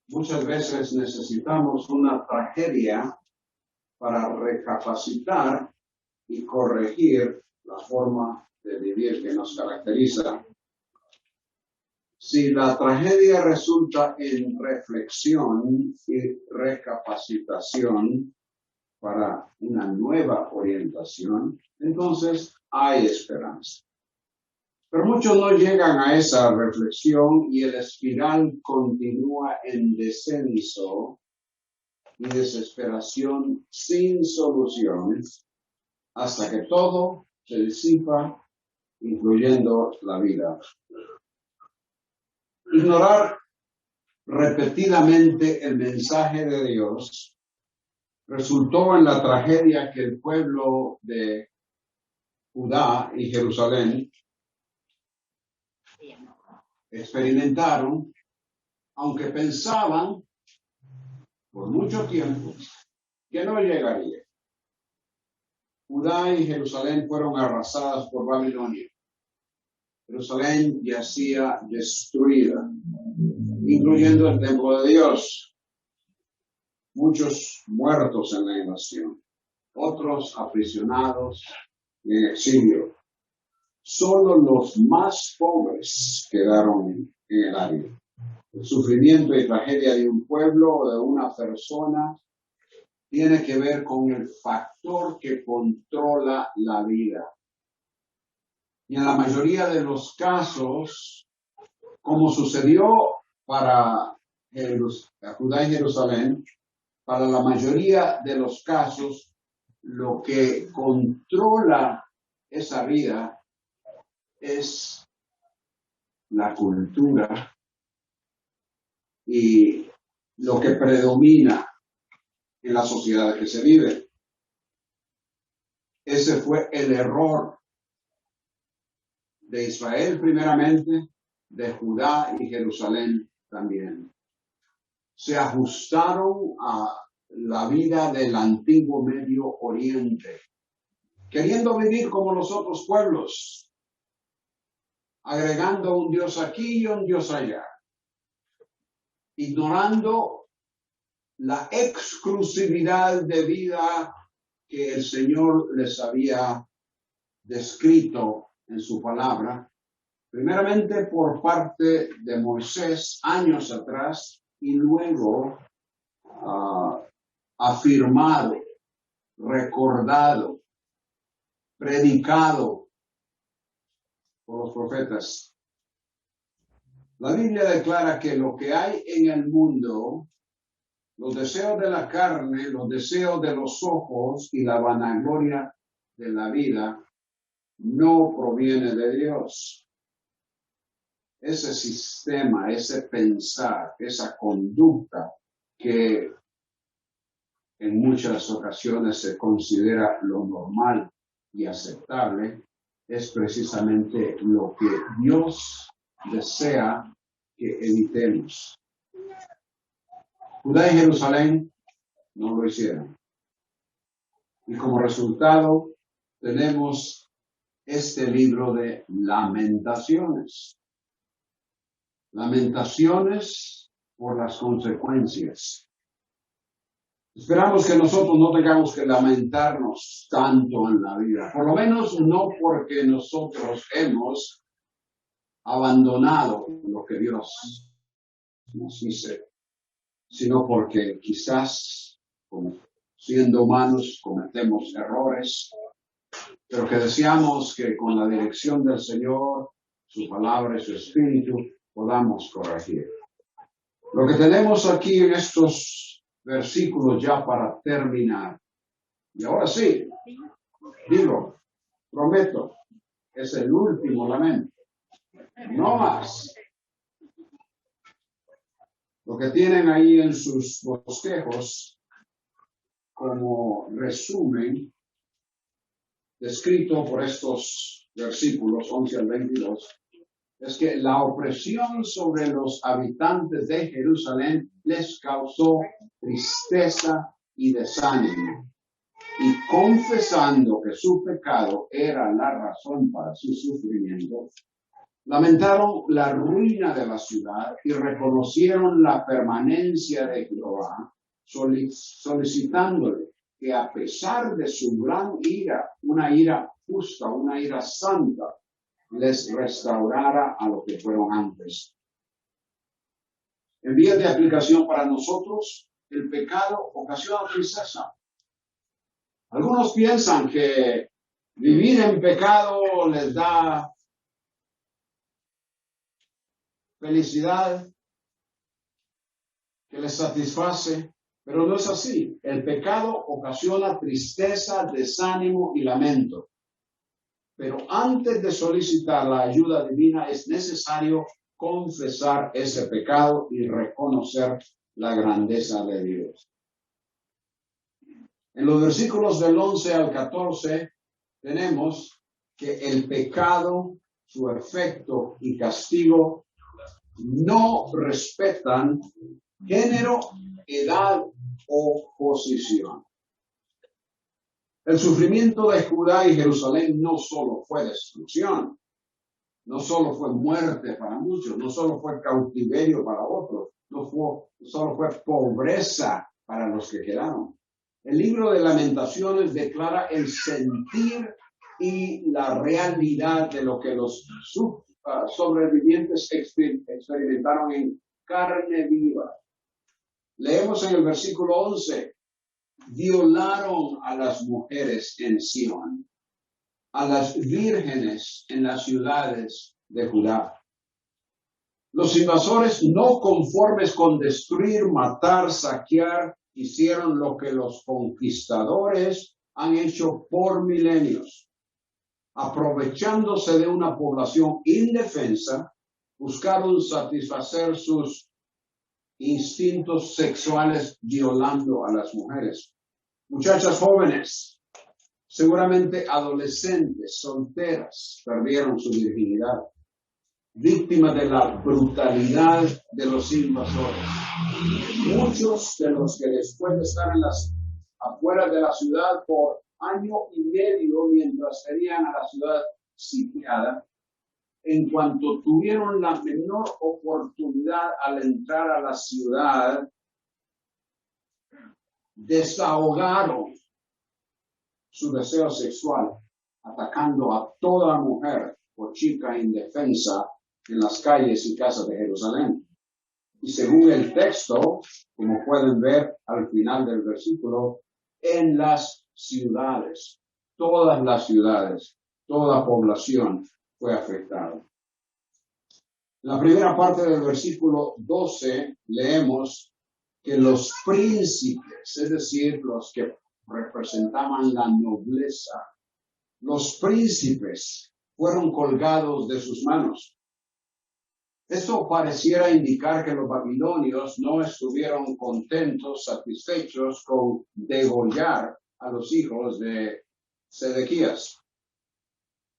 Muchas veces necesitamos una tragedia para recapacitar y corregir la forma de vivir que nos caracteriza. Si la tragedia resulta en reflexión y recapacitación para una nueva orientación, entonces hay esperanza. Pero muchos no llegan a esa reflexión y el espiral continúa en descenso y desesperación sin solución hasta que todo se disipa, incluyendo la vida. Ignorar repetidamente el mensaje de Dios resultó en la tragedia que el pueblo de Judá y Jerusalén experimentaron, aunque pensaban por mucho tiempo que no llegaría. Judá y Jerusalén fueron arrasadas por Babilonia. Jerusalén yacía destruida, incluyendo el templo de Dios. Muchos muertos en la invasión, otros aprisionados en exilio. Solo los más pobres quedaron en el área. El sufrimiento y tragedia de un pueblo o de una persona tiene que ver con el factor que controla la vida. Y en la mayoría de los casos, como sucedió para Judá y Jerusalén, para la mayoría de los casos, lo que controla esa vida es la cultura y lo que predomina en la sociedad que se vive. Ese fue el error de Israel primeramente, de Judá y Jerusalén también. Se ajustaron a la vida del antiguo Medio Oriente, queriendo vivir como los otros pueblos, agregando un Dios aquí y un Dios allá, ignorando la exclusividad de vida que el Señor les había descrito en su palabra, primeramente por parte de Moisés años atrás y luego afirmado, recordado, predicado por los profetas. La Biblia declara que lo que hay en el mundo, los deseos de la carne, los deseos de los ojos y la vanagloria de la vida, no proviene de Dios. Ese sistema, ese pensar, esa conducta que en muchas ocasiones se considera lo normal y aceptable, es precisamente lo que Dios desea que evitemos. Judá y Jerusalén no lo hicieron. Y como resultado tenemos este libro de Lamentaciones. Lamentaciones por las consecuencias. Esperamos que nosotros no tengamos que lamentarnos tanto en la vida, por lo menos no porque nosotros hemos abandonado lo que Dios nos dice, sino porque quizás, como siendo humanos, cometemos errores, pero que deseamos que con la dirección del Señor, su palabra y su espíritu, podamos corregir. Lo que tenemos aquí en estos versículos ya para terminar, y ahora sí, digo, prometo, es el último lamento, no más. Lo que tienen ahí en sus bosquejos como resumen, descrito por estos versículos 11 al 22, es que la opresión sobre los habitantes de Jerusalén les causó tristeza y desánimo. Y confesando que su pecado era la razón para su sufrimiento, Lamentaron la ruina de la ciudad y reconocieron la permanencia de Jehová, solicitándole que a pesar de su gran ira, una ira justa, una ira santa, les restaurara a lo que fueron antes. En vías de aplicación para nosotros, el pecado ocasiona tristeza. Algunos piensan que vivir en pecado les da felicidad, que les satisface, pero no es así. El pecado ocasiona tristeza, desánimo y lamento. Pero antes de solicitar la ayuda divina es necesario confesar ese pecado y reconocer la grandeza de Dios. En los versículos del 11 al 14 tenemos que el pecado, su efecto y castigo no respetan género, edad o posición. El sufrimiento de Judá y Jerusalén no solo fue destrucción, no solo fue muerte para muchos, no solo fue cautiverio para otros, no solo fue pobreza para los que quedaron. El libro de Lamentaciones declara el sentir y la realidad de lo que los sobrevivientes experimentaron en carne viva. Leemos en el versículo 11, violaron a las mujeres en Sión, a las vírgenes en las ciudades de Judá. Los invasores, no conformes con destruir, matar, saquear, hicieron lo que los conquistadores han hecho por milenios. Aprovechándose de una población indefensa, buscaron satisfacer sus instintos sexuales violando a las mujeres. Muchachas jóvenes, seguramente adolescentes, solteras, perdieron su virginidad, víctimas de la brutalidad de los invasores. Muchos de los que después de estar en las afueras de la ciudad por año y medio mientras tenían a la ciudad sitiada, en cuanto tuvieron la menor oportunidad al entrar a la ciudad, desahogaron su deseo sexual, atacando a toda mujer o chica indefensa en las calles y casas de Jerusalén. Y según el texto, como pueden ver al final del versículo, en las ciudades, todas las ciudades, toda población fue afectada. La primera parte del versículo 12 leemos que los príncipes, es decir, los que representaban la nobleza, los príncipes fueron colgados de sus manos. Esto pareciera indicar que los babilonios no estuvieron contentos, satisfechos con degollar a los hijos de Sedequías.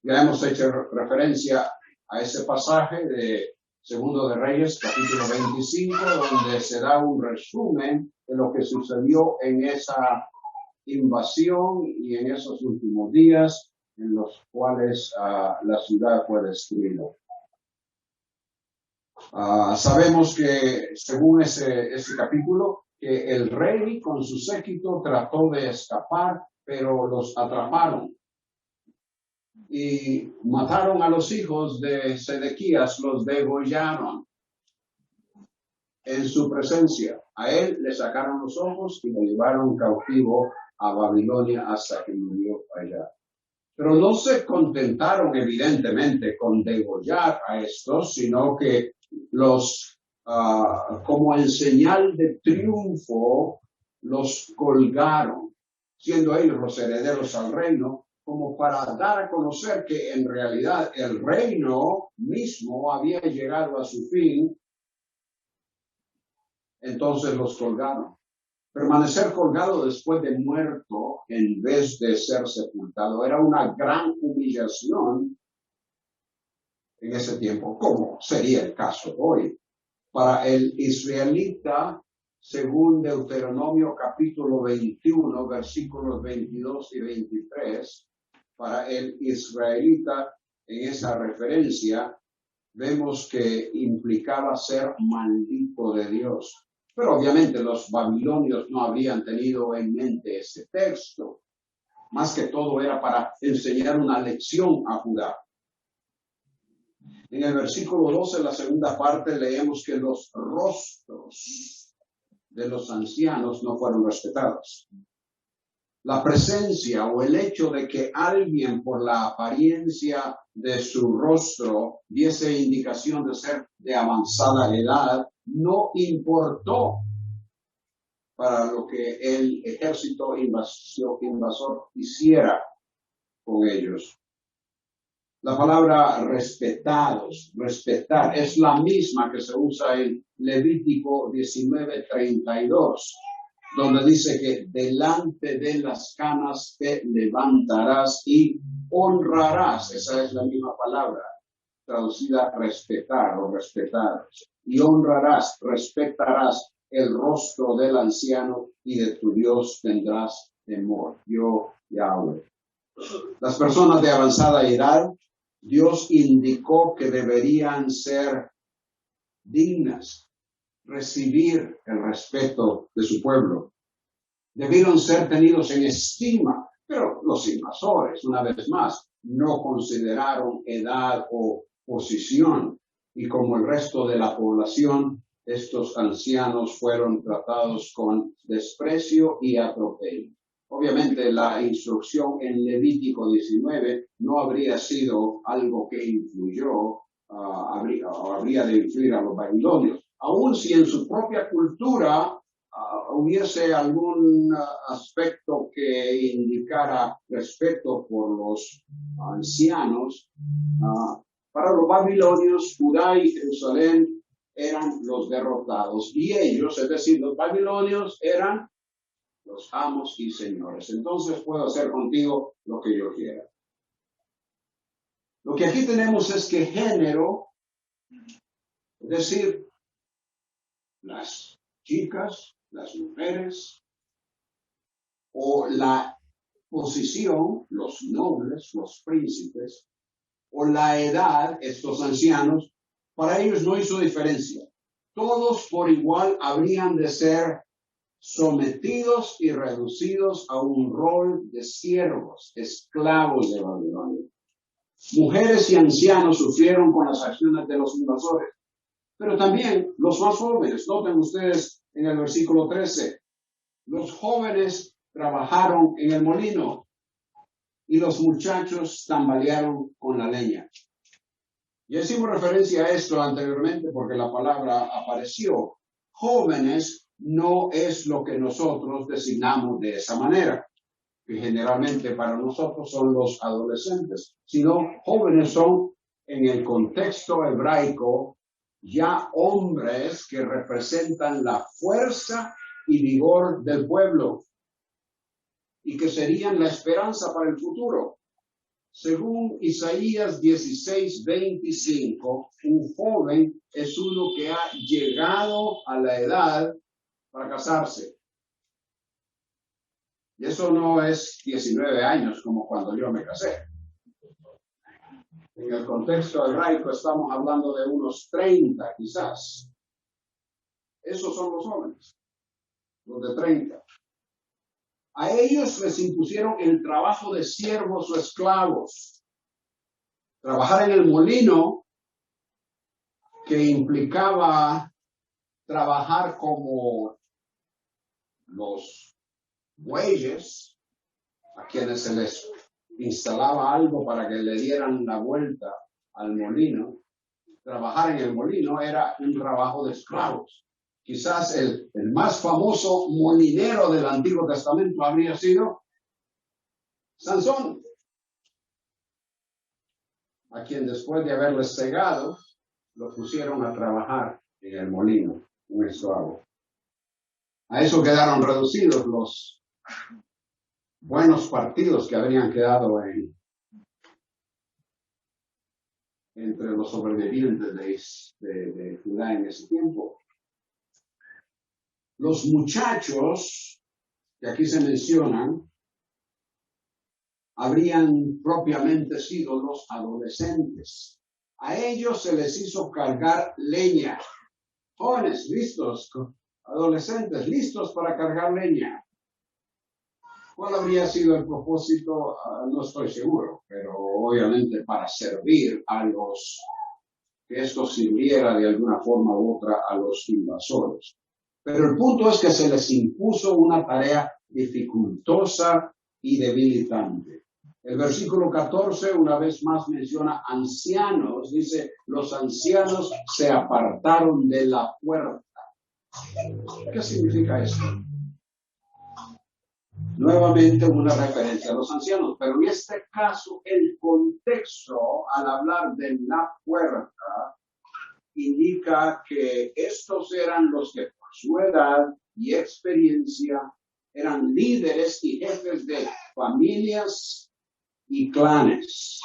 Ya hemos hecho referencia a ese pasaje de Segundo de Reyes, capítulo 25, donde se da un resumen de lo que sucedió en esa invasión y en esos últimos días en los cuales la ciudad fue destruida. Sabemos que, según ese capítulo, que el rey con su séquito trató de escapar, pero los atraparon y mataron a los hijos de Sedequías, los degollaron en su presencia. A él le sacaron los ojos y lo llevaron cautivo a Babilonia hasta que murió allá. Pero no se contentaron evidentemente con degollar a estos, sino que los, como en señal de triunfo, los colgaron, siendo ellos los herederos al reino, como para dar a conocer que en realidad el reino mismo había llegado a su fin. Entonces los colgaron. Permanecer colgado después de muerto en vez de ser sepultado era una gran humillación en ese tiempo, como sería el caso hoy. Para el israelita, según Deuteronomio capítulo 21, versículos 22 y 23, para el israelita en esa referencia, vemos que implicaba ser maldito de Dios. Pero obviamente los babilonios no habrían tenido en mente ese texto. Más que todo era para enseñar una lección a Judá. En el versículo 12, la segunda parte, leemos que los rostros de los ancianos no fueron respetados. La presencia o el hecho de que alguien por la apariencia de su rostro diese indicación de ser de avanzada edad no importó para lo que el ejército invasor hiciera con ellos. La palabra respetados, respetar, es la misma que se usa en Levítico 19:32, donde dice que delante de las canas te levantarás y honrarás. Esa es la misma palabra, traducida respetar o respetar. Y honrarás, respetarás el rostro del anciano y de tu Dios tendrás temor. Yo, Yahweh. Las personas de avanzada edad, Dios indicó que deberían ser dignas, recibir el respeto de su pueblo. Debieron ser tenidos en estima, pero los invasores, una vez más, no consideraron edad o posición, y como el resto de la población, estos ancianos fueron tratados con desprecio y atropello. Obviamente la instrucción en Levítico 19 no habría sido algo que influyó, habría de influir a los babilonios. Aun si en su propia cultura hubiese algún aspecto que indicara respeto por los ancianos, para los babilonios, Judá y Jerusalén eran los derrotados y ellos, es decir, los babilonios eran los amos y señores. Entonces puedo hacer contigo lo que yo quiera. Lo que aquí tenemos es que género, es decir, las chicas, las mujeres, o la posición, los nobles, los príncipes, o la edad, estos ancianos, para ellos no hizo diferencia. Todos por igual habrían de ser sometidos y reducidos a un rol de siervos, esclavos de Babilonia. Mujeres y ancianos sufrieron con las acciones de los invasores, pero también los más jóvenes. Noten ustedes en el versículo 13, los jóvenes trabajaron en el molino y los muchachos tambalearon con la leña. Ya hicimos referencia a esto anteriormente porque la palabra apareció. Jóvenes no es lo que nosotros designamos de esa manera, que generalmente para nosotros son los adolescentes, sino jóvenes son en el contexto hebraico ya hombres que representan la fuerza y vigor del pueblo y que serían la esperanza para el futuro. Según Isaías 16:25, un joven es uno que ha llegado a la edad para casarse. Y eso no es 19 años como cuando yo me casé. En el contexto hebraico estamos hablando de unos 30 quizás. Esos son los jóvenes, los de 30. A ellos les impusieron el trabajo de siervos o esclavos. Trabajar en el molino, que implicaba trabajar como los bueyes, a quienes se les instalaba algo para que le dieran la vuelta al molino. Trabajar en el molino era un trabajo de esclavos. Quizás el más famoso molinero del Antiguo Testamento habría sido Sansón, a quien después de haberles cegado, lo pusieron a trabajar en el molino, un esclavo. A eso quedaron reducidos los buenos partidos que habrían quedado entre los sobrevivientes de Judá en ese tiempo. Los muchachos que aquí se mencionan habrían propiamente sido los adolescentes. A ellos se les hizo cargar leña. Jóvenes listos, adolescentes listos para cargar leña. ¿Cuál habría sido el propósito? No estoy seguro, pero obviamente para servir a los, que esto sirviera de alguna forma u otra a los invasores. Pero el punto es que se les impuso una tarea dificultosa y debilitante. El versículo 14 una vez más menciona ancianos, dice, los ancianos se apartaron de la puerta. ¿Qué significa esto? Nuevamente una referencia a los ancianos, pero en este caso el contexto al hablar de la puerta indica que estos eran los que por su edad y experiencia eran líderes y jefes de familias y clanes.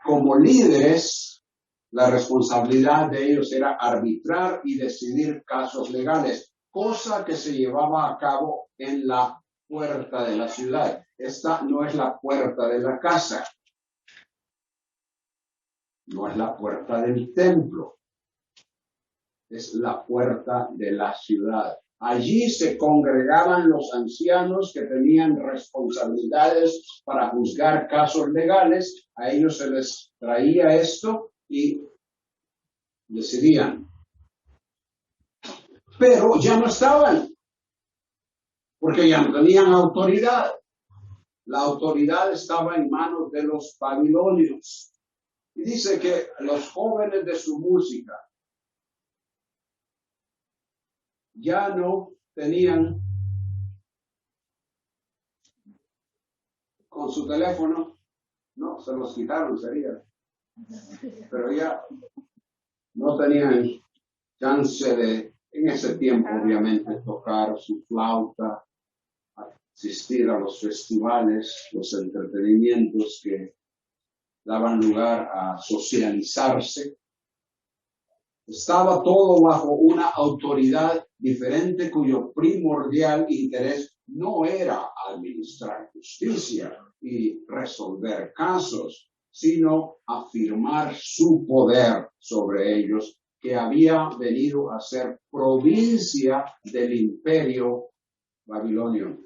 Como líderes, la responsabilidad de ellos era arbitrar y decidir casos legales, cosa que se llevaba a cabo en la puerta de la ciudad. Esta no es la puerta de la casa, no es la puerta del templo, es la puerta de la ciudad. Allí se congregaban los ancianos que tenían responsabilidades para juzgar casos legales. A ellos se les traía esto y decidían. Pero ya no estaban, porque ya no tenían autoridad. La autoridad estaba en manos de los babilonios. Y dice que los jóvenes de su música ya no tenían con su teléfono, no, se los quitaron, sería, pero ya no tenían chance de, en ese tiempo obviamente, tocar su flauta, asistir a los festivales, los entretenimientos que daban lugar a socializarse. Estaba todo bajo una autoridad diferente cuyo primordial interés no era administrar justicia y resolver casos, sino afirmar su poder sobre ellos, que había venido a ser provincia del imperio babilonio.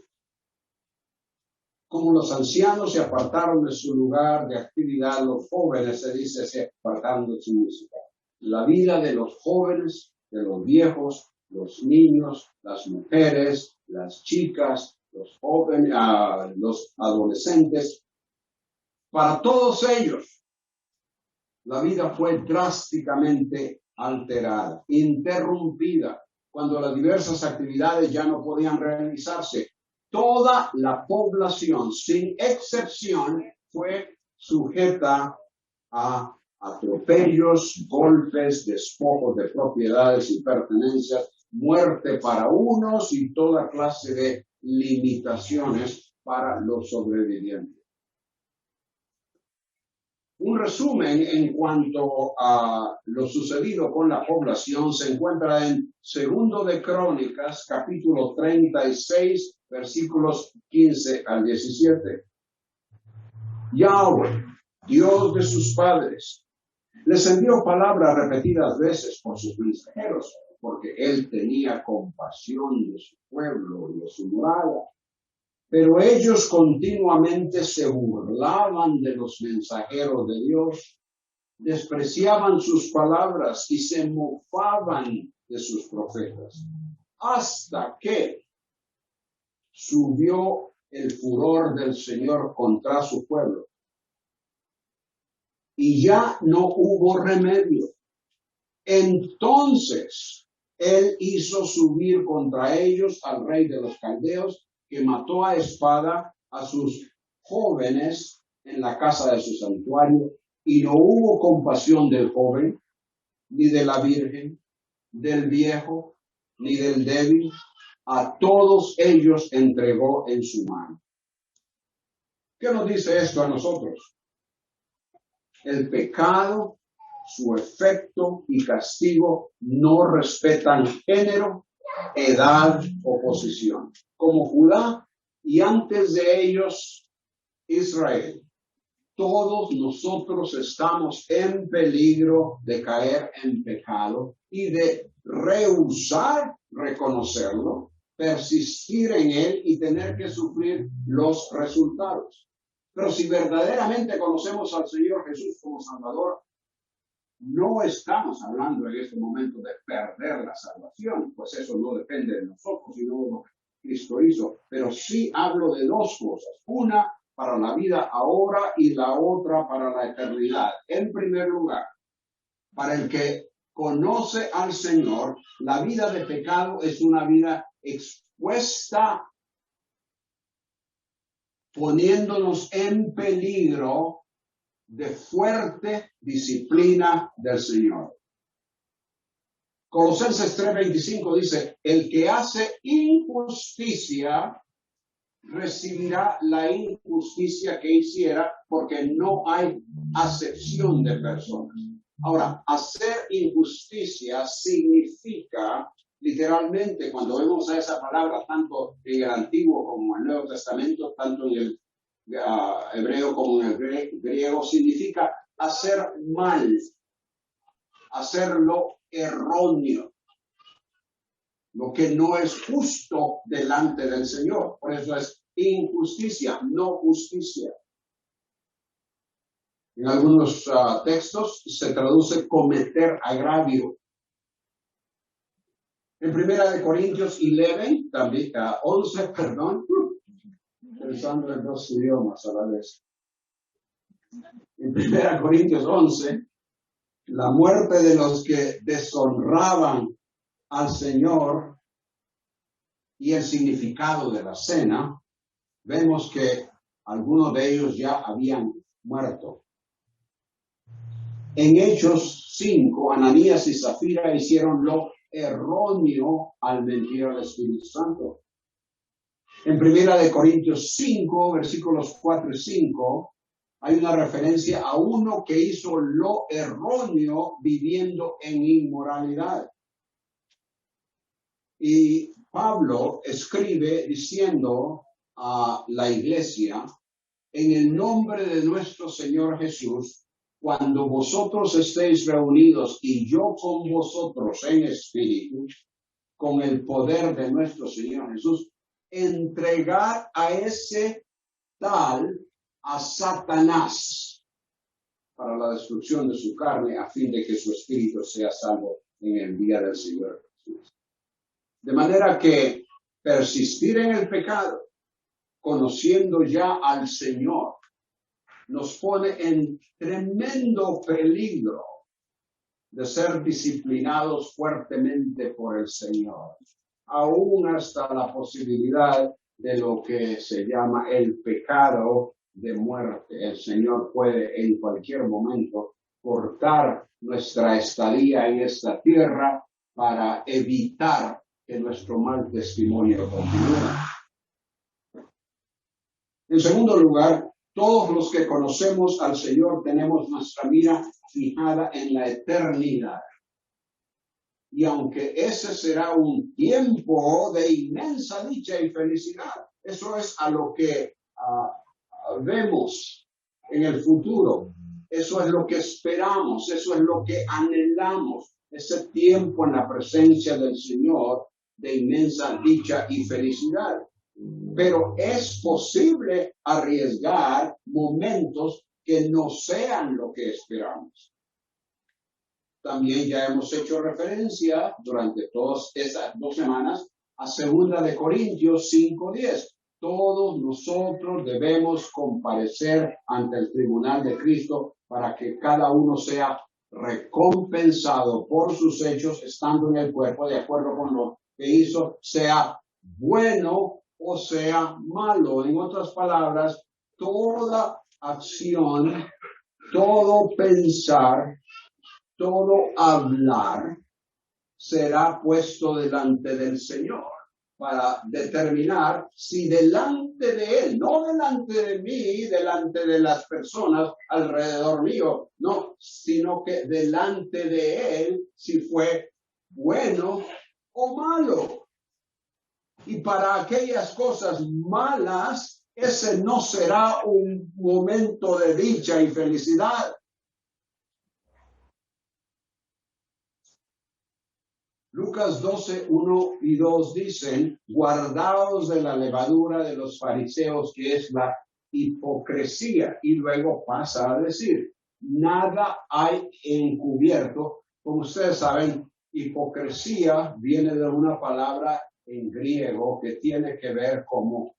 Como los ancianos se apartaron de su lugar de actividad, los jóvenes, se dice, se apartaron de su música. La vida de los jóvenes, de los viejos, los niños, las mujeres, las chicas, los jóvenes, los adolescentes, para todos ellos, la vida fue drásticamente alterada, interrumpida, cuando las diversas actividades ya no podían realizarse. Toda la población, sin excepción, fue sujeta a atropellos, golpes, despojos de propiedades y pertenencias, muerte para unos y toda clase de limitaciones para los sobrevivientes. Un resumen en cuanto a lo sucedido con la población se encuentra en Segundo de Crónicas, capítulo 36, versículos 15 al 17. Yahweh, Dios de sus padres, les envió palabras repetidas veces por sus mensajeros, porque él tenía compasión de su pueblo y de su morada. Pero ellos continuamente se burlaban de los mensajeros de Dios, despreciaban sus palabras y se mofaban de sus profetas, hasta que subió el furor del Señor contra su pueblo. Y ya no hubo remedio. Entonces él hizo subir contra ellos al rey de los caldeos, que mató a espada a sus jóvenes en la casa de su santuario, y no hubo compasión del joven, ni de la virgen, del viejo, ni del débil. A todos ellos entregó en su mano. ¿Qué nos dice esto a nosotros? El pecado, su efecto y castigo no respetan género, edad o posición. Como Judá y antes de ellos Israel, Todos nosotros estamos en peligro de caer en pecado y de rehusar reconocerlo, persistir en él y tener que sufrir los resultados. Pero si verdaderamente conocemos al Señor Jesús como Salvador, no estamos hablando en este momento de perder la salvación, pues eso no depende de nosotros, sino de lo que Cristo hizo. Pero sí hablo de dos cosas. Una, para la vida ahora, y la otra para la eternidad. En primer lugar, para el que conoce al Señor, la vida de pecado es una vida expuesta, poniéndonos en peligro de fuerte disciplina del Señor. Colosenses 3:25 dice, el que hace injusticia recibirá la injusticia que hiciera, porque no hay acepción de personas. Ahora, hacer injusticia significa, literalmente, cuando vemos a esa palabra, tanto en el Antiguo como en el Nuevo Testamento, tanto en el hebreo como en el griego, significa hacer mal, hacerlo erróneo, lo que no es justo delante del Señor. Por eso es injusticia, no justicia. En algunos textos se traduce cometer agravio. En 1 Corintios 11, también, 11, perdón, pensando en dos idiomas a la vez. En 1 Corintios 11, la muerte de los que deshonraban al Señor y el significado de la cena, vemos que algunos de ellos ya habían muerto. En Hechos 5, Ananías y Zafira hicieron lo erróneo al mentir al Espíritu Santo. En 1 Corintios 5, versículos 4 y 5, hay una referencia a uno que hizo lo erróneo viviendo en inmoralidad. Y Pablo escribe diciendo a la iglesia, en el nombre de nuestro Señor Jesús, cuando vosotros estéis reunidos y yo con vosotros en espíritu, con el poder de nuestro Señor Jesús, entregar a ese tal a Satanás para la destrucción de su carne, a fin de que su espíritu sea salvo en el día del Señor Jesús. De manera que persistir en el pecado, conociendo ya al Señor, nos pone en tremendo peligro de ser disciplinados fuertemente por el Señor, aún hasta la posibilidad de lo que se llama el pecado de muerte. El Señor puede en cualquier momento cortar nuestra estadía en esta tierra para evitar que nuestro mal testimonio continúe. En segundo lugar, todos los que conocemos al Señor tenemos nuestra mira fijada en la eternidad. Y aunque ese será un tiempo de inmensa dicha y felicidad, eso es a lo que vemos en el futuro. Eso es lo que esperamos, eso es lo que anhelamos, ese tiempo en la presencia del Señor de inmensa dicha y felicidad. Pero es posible arriesgar momentos que no sean lo que esperamos. También ya hemos hecho referencia durante todas esas 2 semanas a 2 Corintios 5:10. Todos nosotros debemos comparecer ante el tribunal de Cristo para que cada uno sea recompensado por sus hechos estando en el cuerpo de acuerdo con lo que hizo, sea bueno o sea malo. En otras palabras, toda acción, todo pensar, todo hablar será puesto delante del Señor para determinar si delante de Él, no delante de mí, delante de las personas alrededor mío, no, sino que delante de Él, si fue bueno o malo. Y para aquellas cosas malas ese no será un momento de dicha y felicidad. Lucas 12, 1 y 2 dicen, guardaos de la levadura de los fariseos, que es la hipocresía. Y luego pasa a decir, nada hay encubierto. Como ustedes saben, hipocresía viene de una palabra en griego que tiene que ver con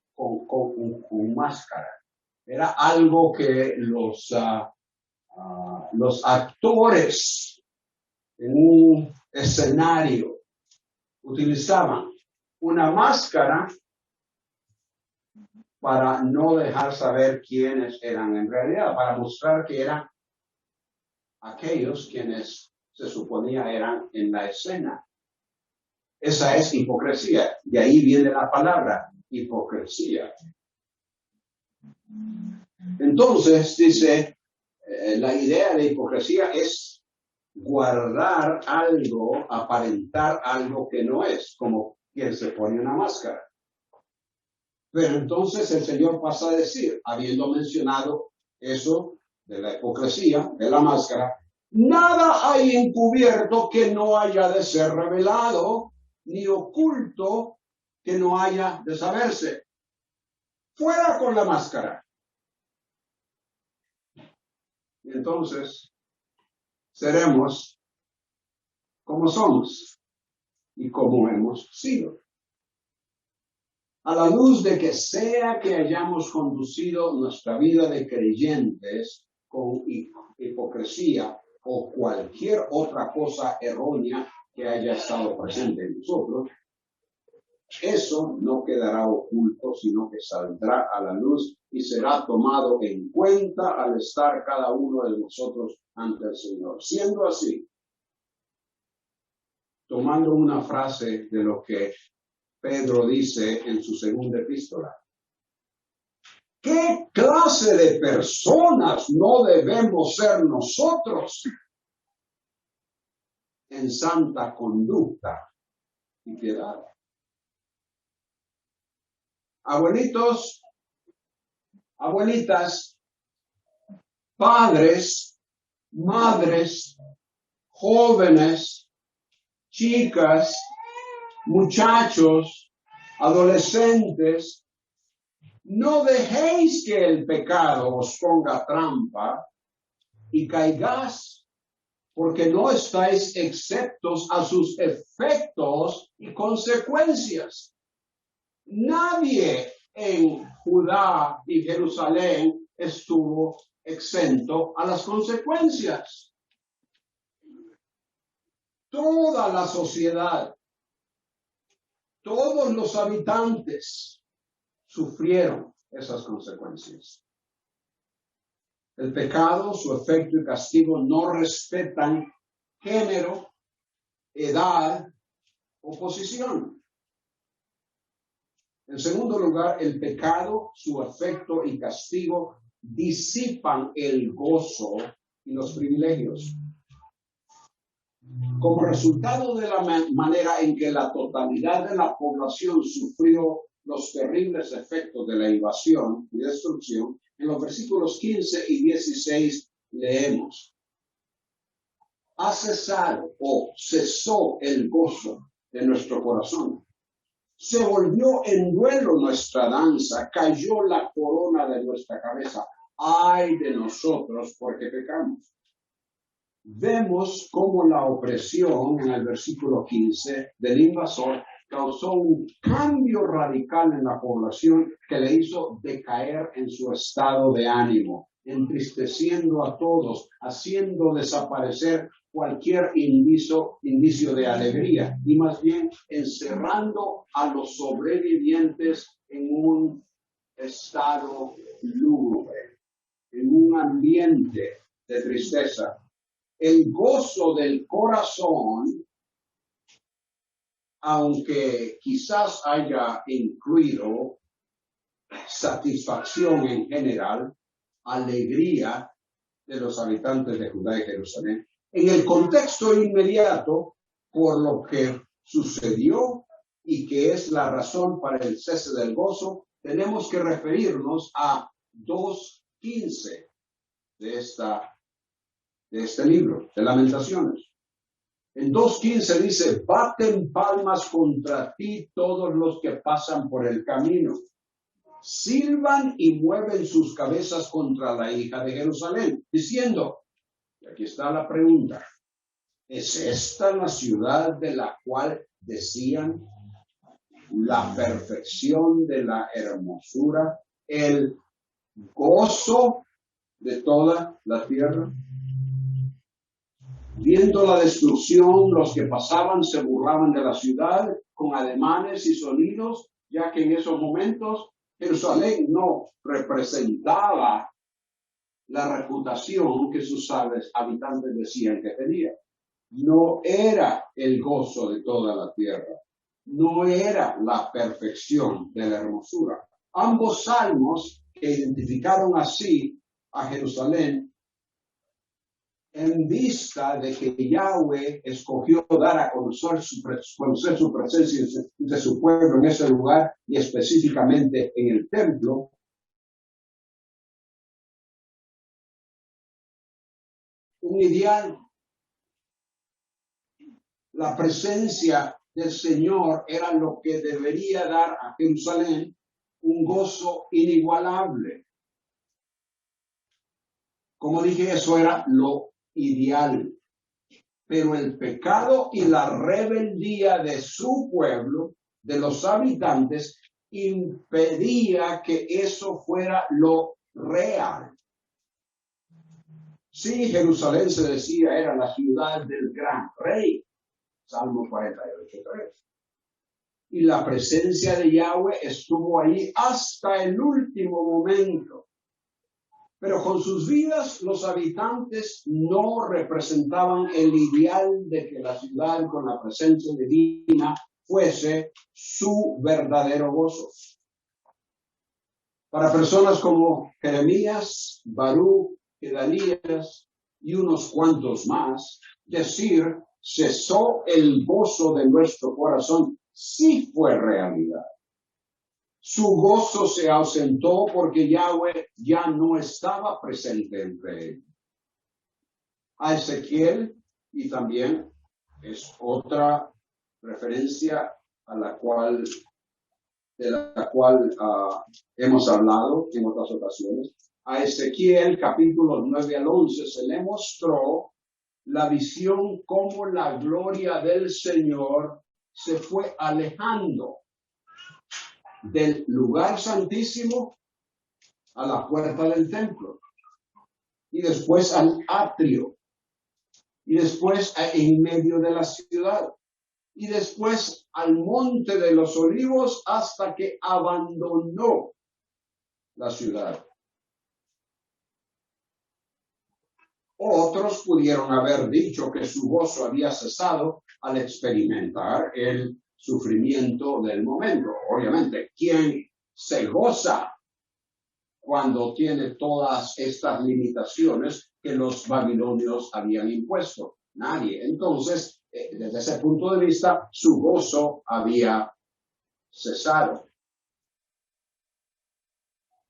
máscara. Era algo que los actores en un escenario utilizaban, una máscara para no dejar saber quiénes eran en realidad, para mostrar que eran aquellos quienes se suponía eran en la escena. Esa es hipocresía, de ahí viene la palabra hipocresía. Entonces, dice, la idea de hipocresía es guardar algo, aparentar algo que no es, como quien se pone una máscara. Pero entonces el Señor pasa a decir, habiendo mencionado eso de la hipocresía, de la máscara, nada hay encubierto que no haya de ser revelado, ni oculto que no haya de saberse. Fuera con la máscara. Y entonces seremos como somos y como hemos sido. A la luz de que sea que hayamos conducido nuestra vida de creyentes con hipocresía o cualquier otra cosa errónea que haya estado presente en nosotros, eso no quedará oculto, sino que saldrá a la luz y será tomado en cuenta al estar cada uno de nosotros ante el Señor. Siendo así, tomando una frase de lo que Pedro dice en su segunda epístola, ¿qué clase de personas no debemos ser nosotros en santa conducta y piedad? Abuelitos, abuelitas, padres, madres, jóvenes, chicas, muchachos, adolescentes, no dejéis que el pecado os ponga trampa y caigáis, porque no estáis exentos a sus efectos y consecuencias. Nadie en Judá y Jerusalén estuvo exento a las consecuencias. Toda la sociedad, todos los habitantes sufrieron esas consecuencias. El pecado, su efecto y castigo no respetan género, edad o posición. En segundo lugar, el pecado, su efecto y castigo disipan el gozo y los privilegios. Como resultado de la manera en que la totalidad de la población sufrió los terribles efectos de la invasión y destrucción, en los versículos 15 y 16 leemos: ha cesado o cesó el gozo de nuestro corazón. Se volvió en duelo nuestra danza, cayó la corona de nuestra cabeza. ¡Ay de nosotros porque pecamos! Vemos cómo la opresión en el versículo 15 del invasor causó un cambio radical en la población que le hizo decaer en su estado de ánimo, entristeciendo a todos, haciendo desaparecer cualquier indicio de alegría y más bien encerrando a los sobrevivientes en un estado lúgubre, en un ambiente de tristeza. El gozo del corazón, aunque quizás haya incluido satisfacción en general, alegría de los habitantes de Judá y Jerusalén, en el contexto inmediato, por lo que sucedió y que es la razón para el cese del gozo, tenemos que referirnos a 2:15 de este libro, de Lamentaciones. En 2:15 dice, baten palmas contra ti todos los que pasan por el camino. Silban y mueven sus cabezas contra la hija de Jerusalén, diciendo, y aquí está la pregunta, ¿es esta la ciudad de la cual decían la perfección de la hermosura, el gozo de toda la tierra? Viendo la destrucción, los que pasaban se burlaban de la ciudad con ademanes y sonidos, ya que en esos momentos Jerusalén no representaba la reputación que sus habitantes decían que tenía. No era el gozo de toda la tierra. No era la perfección de la hermosura. Ambos salmos que identificaron así a Jerusalén en vista de que Yahweh escogió dar a conocer su presencia de su pueblo en ese lugar y específicamente en el templo, un ideal. La presencia del Señor era lo que debería dar a Jerusalén un gozo inigualable. Como dije, eso era lo ideal. Pero el pecado y la rebeldía de su pueblo, de los habitantes, impedía que eso fuera lo real. Sí, Jerusalén se decía era la ciudad del gran rey, Salmo 48:3. Y la presencia de Yahweh estuvo ahí hasta el último momento. Pero con sus vidas los habitantes no representaban el ideal de que la ciudad con la presencia divina fuese su verdadero gozo. Para personas como Jeremías, Baruch, Gedanías y unos cuantos más, decir cesó el gozo de nuestro corazón sí fue realidad. Su gozo se ausentó porque Yahweh ya no estaba presente entre ellos. A Ezequiel, y también es otra referencia a de la cual hemos hablado en otras ocasiones. A Ezequiel, capítulos 9 al 11, se le mostró la visión como la gloria del Señor se fue alejando del lugar santísimo a la puerta del templo, y después al atrio, y después en medio de la ciudad, y después al monte de los olivos hasta que abandonó la ciudad. Otros pudieron haber dicho que su gozo había cesado al experimentar el sufrimiento del momento. Obviamente, ¿quién se goza cuando tiene todas estas limitaciones que los babilonios habían impuesto? Nadie. Entonces, desde ese punto de vista, su gozo había cesado.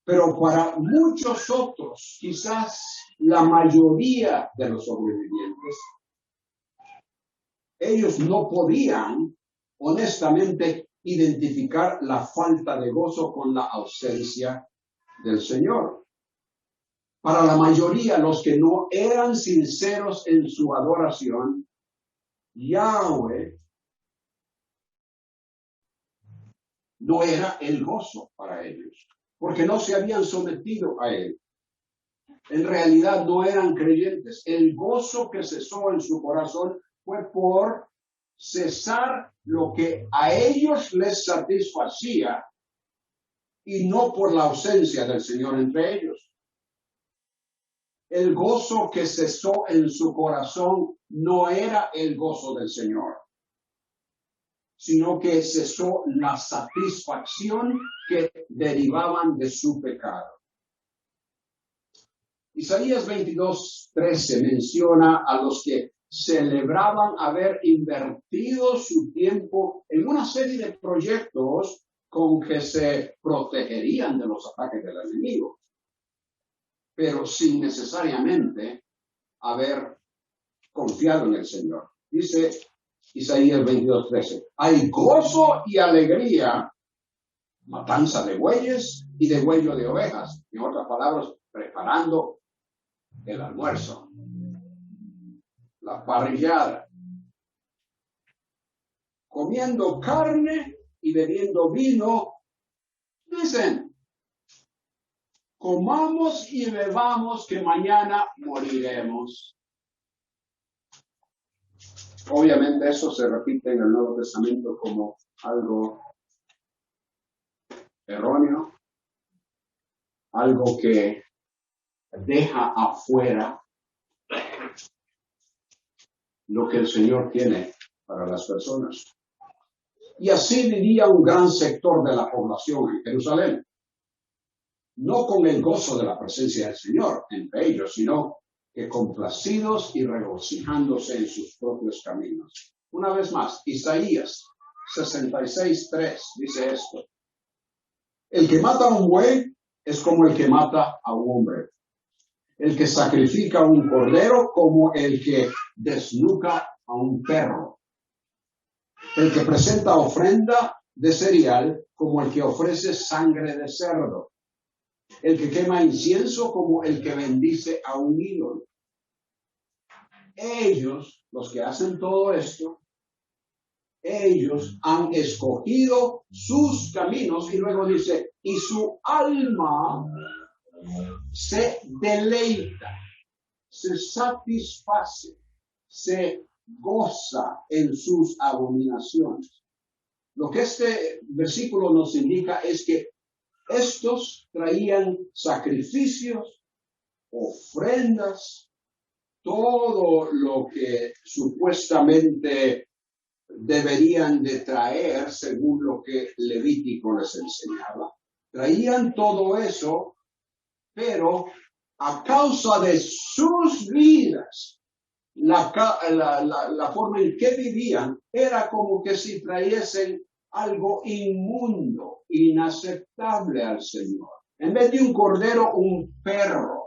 Pero para muchos otros, quizás la mayoría de los sobrevivientes, ellos no podían honestamente identificar la falta de gozo con la ausencia del Señor. Para la mayoría, los que no eran sinceros en su adoración, Yahweh no era el gozo para ellos, porque no se habían sometido a él. En realidad no eran creyentes. El gozo que cesó en su corazón fue por cesar lo que a ellos les satisfacía y no por la ausencia del Señor entre ellos. El gozo que cesó en su corazón no era el gozo del Señor, sino que cesó la satisfacción que derivaban de su pecado. Isaías 22:13 menciona a los que celebraban haber invertido su tiempo en una serie de proyectos con que se protegerían de los ataques del enemigo, pero sin necesariamente haber confiado en el Señor. Dice Isaías 22:13, hay gozo y alegría, matanza de bueyes y degüello de ovejas. En otras palabras, preparando el almuerzo, la parrillada, comiendo carne y bebiendo vino. Dicen, comamos y bebamos que mañana moriremos. Obviamente eso se repite en el Nuevo Testamento como algo erróneo, algo que deja afuera lo que el Señor tiene para las personas. Y así vivía un gran sector de la población en Jerusalén, no con el gozo de la presencia del Señor entre ellos, sino que complacidos y regocijándose en sus propios caminos. Una vez más, Isaías 66:3 dice esto: el que mata a un buey es como el que mata a un hombre. El que sacrifica a un cordero como el que desnuca a un perro. El que presenta ofrenda de cereal como el que ofrece sangre de cerdo. El que quema incienso como el que bendice a un ídolo. Ellos, los que hacen todo esto, ellos han escogido sus caminos, y luego dice, y su alma se deleita, se satisface, se goza en sus abominaciones. Lo que este versículo nos indica es que estos traían sacrificios, ofrendas, todo lo que supuestamente deberían de traer según lo que Levítico les enseñaba. Traían todo eso, pero a causa de sus vidas, la forma en que vivían era como que si trayesen algo inmundo, inaceptable al Señor. En vez de un cordero, un perro.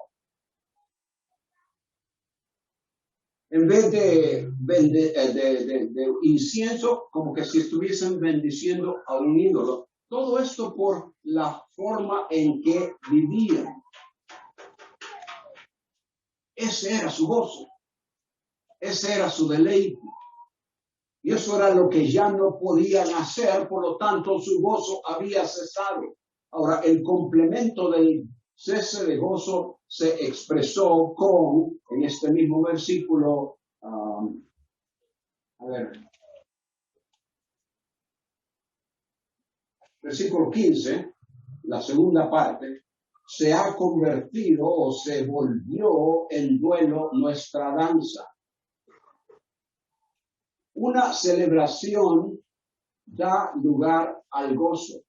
En vez de incienso, como que si estuviesen bendiciendo a un ídolo. Todo esto por la forma en que vivían. Ese era su gozo. Ese era su deleite. Y eso era lo que ya no podían hacer, por lo tanto su gozo había cesado. Ahora, el complemento del cese de gozo se expresó con, en este mismo versículo, versículo 15, la segunda parte, se ha convertido o se volvió en duelo nuestra danza. Una celebración da lugar al gozo.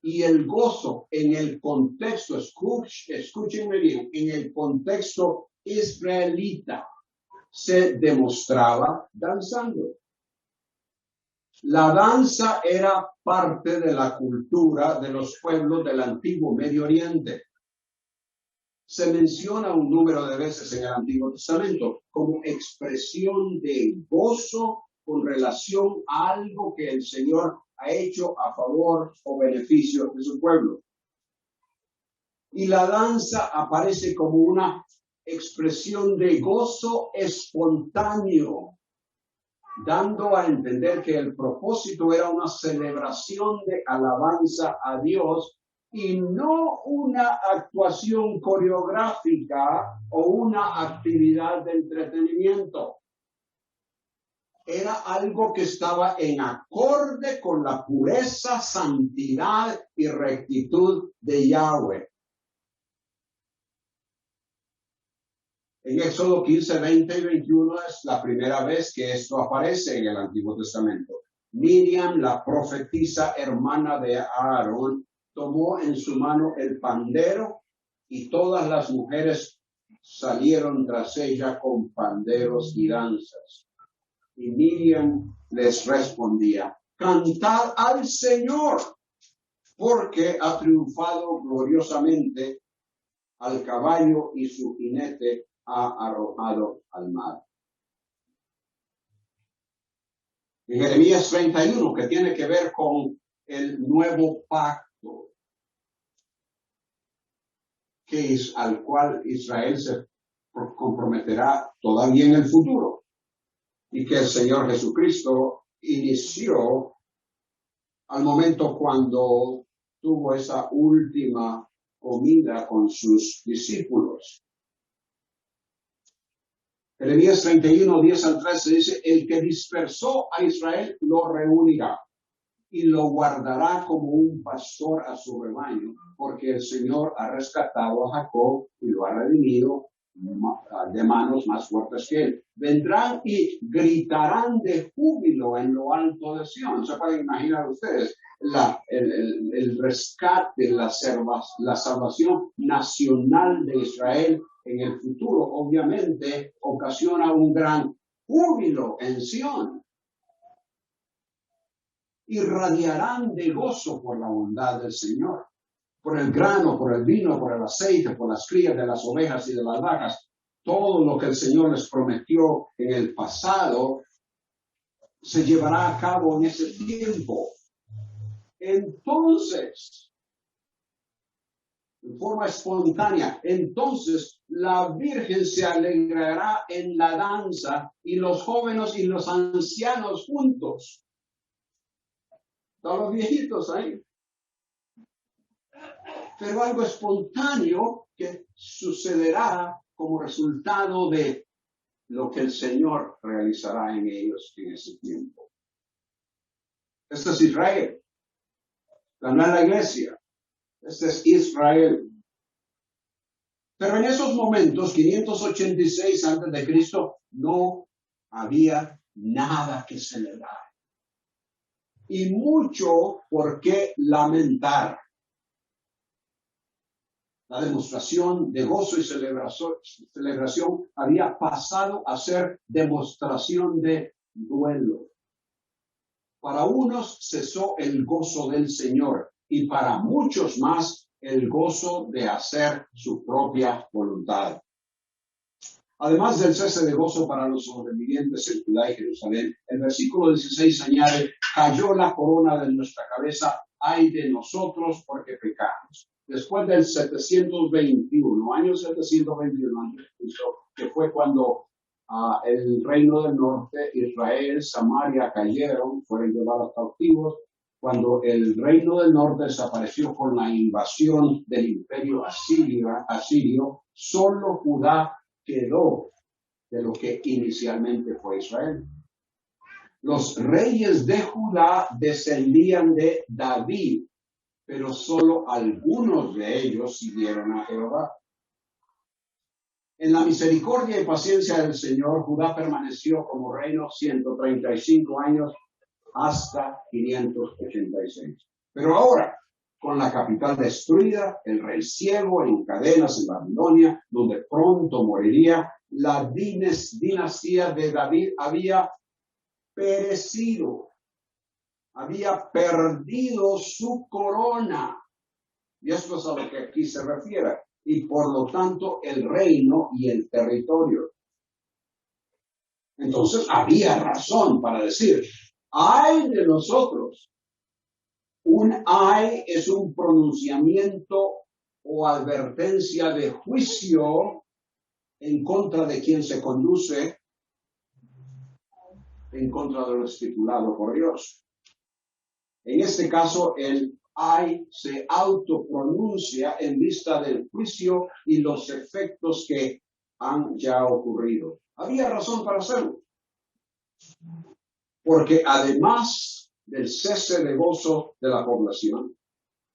Y el gozo en el contexto, escúchenme bien, en el contexto israelita se demostraba danzando. La danza era parte de la cultura de los pueblos del antiguo Medio Oriente. Se menciona un número de veces en el Antiguo Testamento como expresión de gozo con relación a algo que el Señor ha hecho a favor o beneficio de su pueblo. Y la danza aparece como una expresión de gozo espontáneo, dando a entender que el propósito era una celebración de alabanza a Dios y no una actuación coreográfica o una actividad de entretenimiento. Era algo que estaba en acorde con la pureza, santidad y rectitud de Yahweh. En Éxodo 15, 20 y 21 es la primera vez que esto aparece en el Antiguo Testamento. Miriam, la profetisa hermana de Aarón, tomó en su mano el pandero y todas las mujeres salieron tras ella con panderos y danzas. Y Miriam les respondía, cantad al Señor, porque ha triunfado gloriosamente, al caballo y su jinete ha arrojado al mar. En Jeremías 31, que tiene que ver con el nuevo pacto al cual Israel se comprometerá todavía en el futuro, y que el Señor Jesucristo inició al momento cuando tuvo esa última comida con sus discípulos. Jeremías 31, 10 al 13 dice: el que dispersó a Israel lo reunirá y lo guardará como un pastor a su rebaño, porque el Señor ha rescatado a Jacob y lo ha redimido de manos más fuertes que él. Vendrán y gritarán de júbilo en lo alto de Sión. ¿Se pueden imaginar ustedes el rescate, la salvación nacional de Israel en el futuro? Obviamente ocasiona un gran júbilo en Sión. Irradiarán de gozo por la bondad del Señor, por el grano, por el vino, por el aceite, por las crías de las ovejas y de las vacas. Todo lo que el Señor les prometió en el pasado se llevará a cabo en ese tiempo. Entonces, en forma espontánea, entonces la Virgen se alegrará en la danza y los jóvenes y los ancianos juntos. Todos los viejitos ahí. Pero algo espontáneo que sucederá como resultado de lo que el Señor realizará en ellos en ese tiempo. Este es Israel. No es la iglesia. Este es Israel. Pero en esos momentos, 586 a.C., no había nada que celebrar. Y mucho por qué lamentar. La demostración de gozo y celebración había pasado a ser demostración de duelo. Para unos cesó el gozo del Señor y para muchos más el gozo de hacer su propia voluntad. Además del cese de gozo para los sobrevivientes en Judá y Jerusalén, el versículo 16 añade: cayó la corona de nuestra cabeza, ay de nosotros porque pecamos. Después del 721, año 721 antes de Cristo, que fue cuando el reino del norte, Israel, Samaria cayeron, fueron llevados cautivos, cuando el reino del norte desapareció con la invasión del imperio asirio, solo Judá quedó de lo que inicialmente fue Israel. Los reyes de Judá descendían de David, pero solo algunos de ellos siguieron a Jehová. En la misericordia y paciencia del Señor, Judá permaneció como reino 135 años hasta 586. Pero ahora, con la capital destruida, el rey ciego en cadenas en Babilonia, donde pronto moriría, la dinastía de David había perecido, había perdido su corona. Y esto es a lo que aquí se refiere. Y por lo tanto, el reino y el territorio. Entonces, había razón para decir: ¡ay de nosotros! Un ay es un pronunciamiento o advertencia de juicio en contra de quien se conduce en contra de lo estipulado por Dios. En este caso, el ay se autopronuncia en vista del juicio y los efectos que han ya ocurrido. Había razón para hacerlo. Porque además del cese de gozo de la población,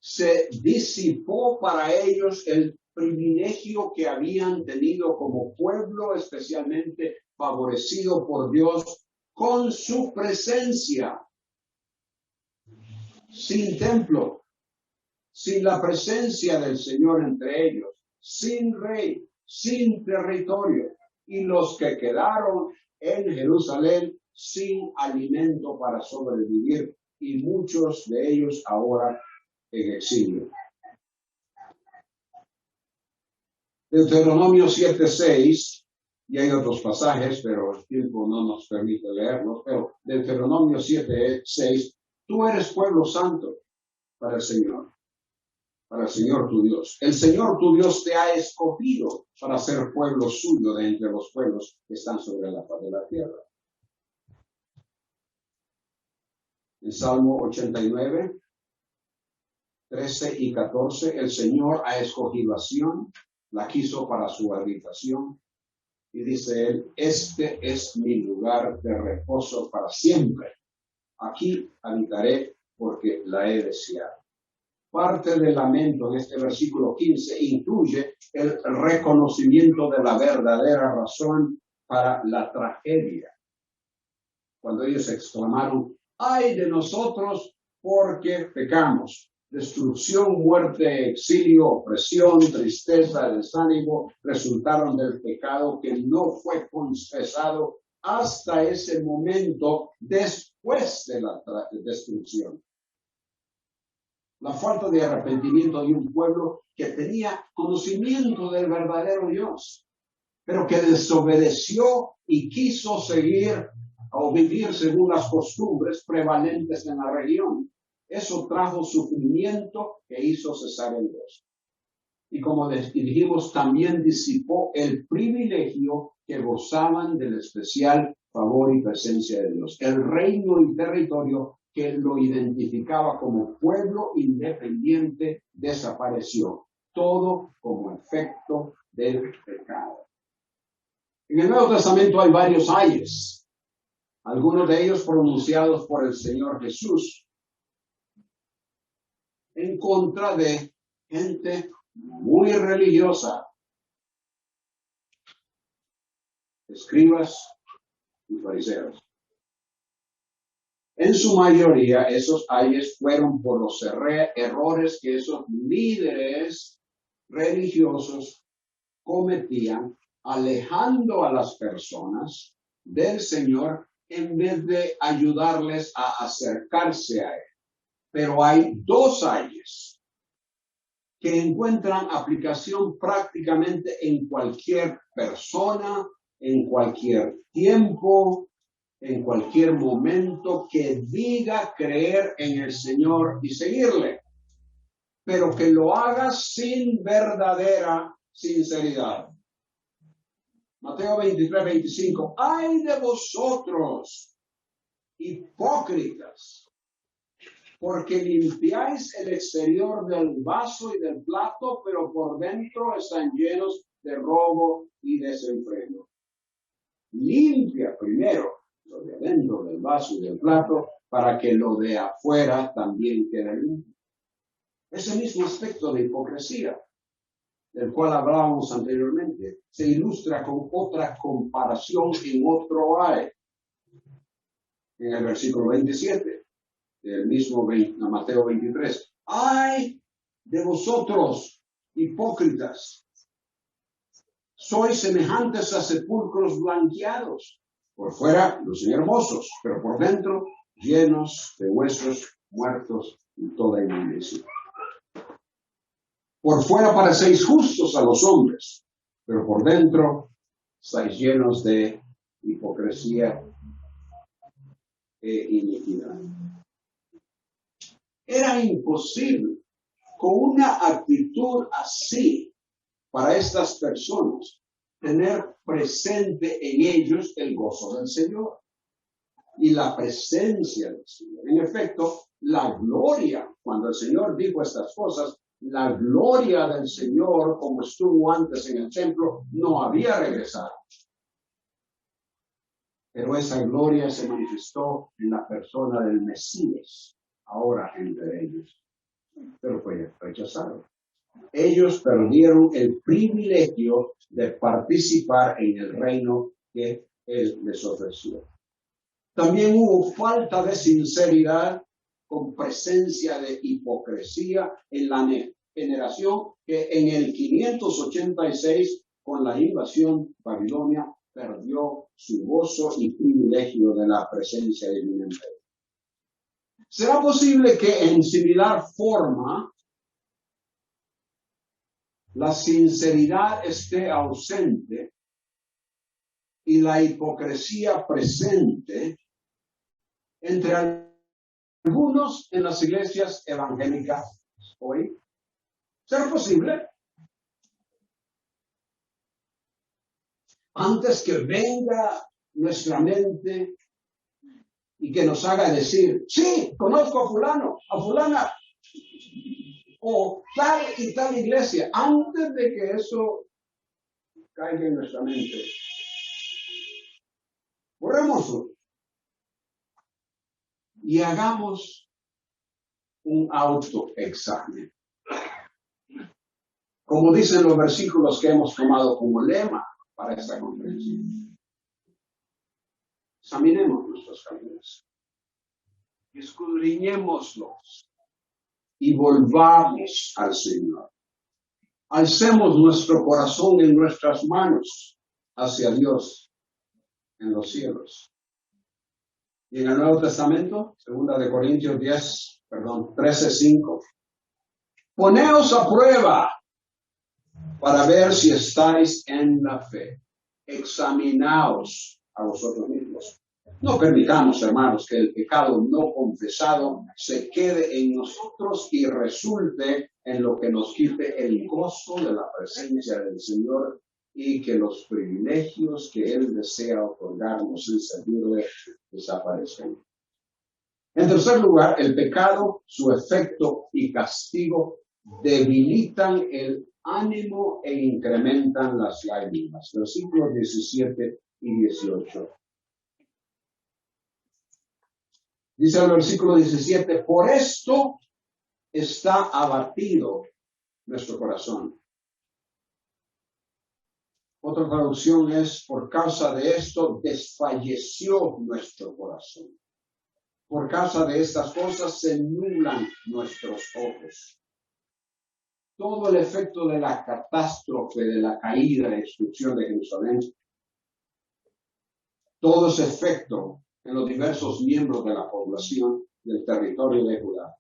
se disipó para ellos el privilegio que habían tenido como pueblo especialmente favorecido por Dios con su presencia. Sin templo, sin la presencia del Señor entre ellos, sin rey, sin territorio, y los que quedaron en Jerusalén sin alimento para sobrevivir, y muchos de ellos ahora en exilio. Deuteronomio 7:6, y hay otros pasajes, pero el tiempo no nos permite leerlos, pero Deuteronomio 7:6, tú eres pueblo santo para el Señor tu Dios. El Señor tu Dios te ha escogido para ser pueblo suyo de entre los pueblos que están sobre la faz de la tierra. En Salmo 89, 13 y 14, el Señor ha escogido a Sión, la quiso para su habitación. Y dice él, este es mi lugar de reposo para siempre. Aquí habitaré porque la he deseado. Parte del lamento en este versículo 15 incluye el reconocimiento de la verdadera razón para la tragedia. Cuando ellos exclamaron, ¡ay de nosotros porque pecamos! Destrucción, muerte, exilio, opresión, tristeza, desánimo resultaron del pecado que no fue confesado hasta ese momento después de la destrucción. La falta de arrepentimiento de un pueblo que tenía conocimiento del verdadero Dios, pero que desobedeció y quiso seguir o vivir según las costumbres prevalentes en la región. Eso trajo sufrimiento que hizo cesar el gozo. Y como dijimos, también disipó el privilegio que gozaban del especial favor y presencia de Dios. El reino y territorio que lo identificaba como pueblo independiente desapareció. Todo como efecto del pecado. En el Nuevo Testamento hay varios ayes, algunos de ellos pronunciados por el Señor Jesús en contra de gente muy religiosa, escribas y fariseos. En su mayoría, esos ayes fueron por los errores que esos líderes religiosos cometían, alejando a las personas del Señor en vez de ayudarles a acercarse a Él. Pero hay dos ayes que encuentran aplicación prácticamente en cualquier persona, en cualquier tiempo, en cualquier momento que diga creer en el Señor y seguirle, pero que lo haga sin verdadera sinceridad. Mateo 23:25, ¡ay de vosotros, hipócritas! Porque limpiáis el exterior del vaso y del plato, pero por dentro están llenos de robo y desenfreno. Limpia primero lo de adentro del vaso y del plato, para que lo de afuera también quede limpio. Ese mismo aspecto de hipocresía, del cual hablábamos anteriormente, se ilustra con otra comparación en otro ay. En el versículo 27. Del mismo Mateo 23. ¡Ay de vosotros, hipócritas! Sois semejantes a sepulcros blanqueados. Por fuera, lucen hermosos, pero por dentro, llenos de huesos muertos y toda inmundicia. Por fuera parecéis justos a los hombres, pero por dentro estáis llenos de hipocresía e iniquidad. Era imposible con una actitud así para estas personas tener presente en ellos el gozo del Señor y la presencia del Señor. En efecto, la gloria, cuando el Señor dijo estas cosas, la gloria del Señor, como estuvo antes en el templo, no había regresado. Pero esa gloria se manifestó en la persona del Mesías, ahora entre ellos, pero fue rechazado. Ellos perdieron el privilegio de participar en el reino que Él les ofreció. También hubo falta de sinceridad con presencia de hipocresía en la generación que en el 586, con la invasión babilonia, perdió su gozo y privilegio de la presencia divina. ¿Será posible que en similar forma la sinceridad esté ausente y la hipocresía presente entre algunos en las iglesias evangélicas hoy? ¿Será posible? Antes que venga nuestra mente y que nos haga decir, sí, conozco a fulano, a fulana, o tal y tal iglesia, antes de que eso caiga en nuestra mente, borrémoslo y hagamos un autoexamen. Como dicen los versículos que hemos tomado como lema para esta conferencia. Examinemos nuestros caminos, escudriñémoslos y volvamos al Señor. Alcemos nuestro corazón en nuestras manos hacia Dios en los cielos. Y en el Nuevo Testamento, 2 de Corintios 13:5. Poneos a prueba para ver si estáis en la fe. Examinaos a vosotros mismos. No permitamos, hermanos, que el pecado no confesado se quede en nosotros y resulte en lo que nos quite el gozo de la presencia del Señor y que los privilegios que Él desea otorgarnos en servirle desaparezcan. En tercer lugar, el pecado, su efecto y castigo debilitan el ánimo e incrementan las lágrimas. Versículos 17 y 18. Dice el versículo 17, por esto está abatido nuestro corazón. Otra traducción es, por causa de esto desfalleció nuestro corazón. Por causa de estas cosas se nublan nuestros ojos. Todo el efecto de la catástrofe, de la caída y destrucción de Jerusalén, todo ese efecto en los diversos miembros de la población del territorio de Judá,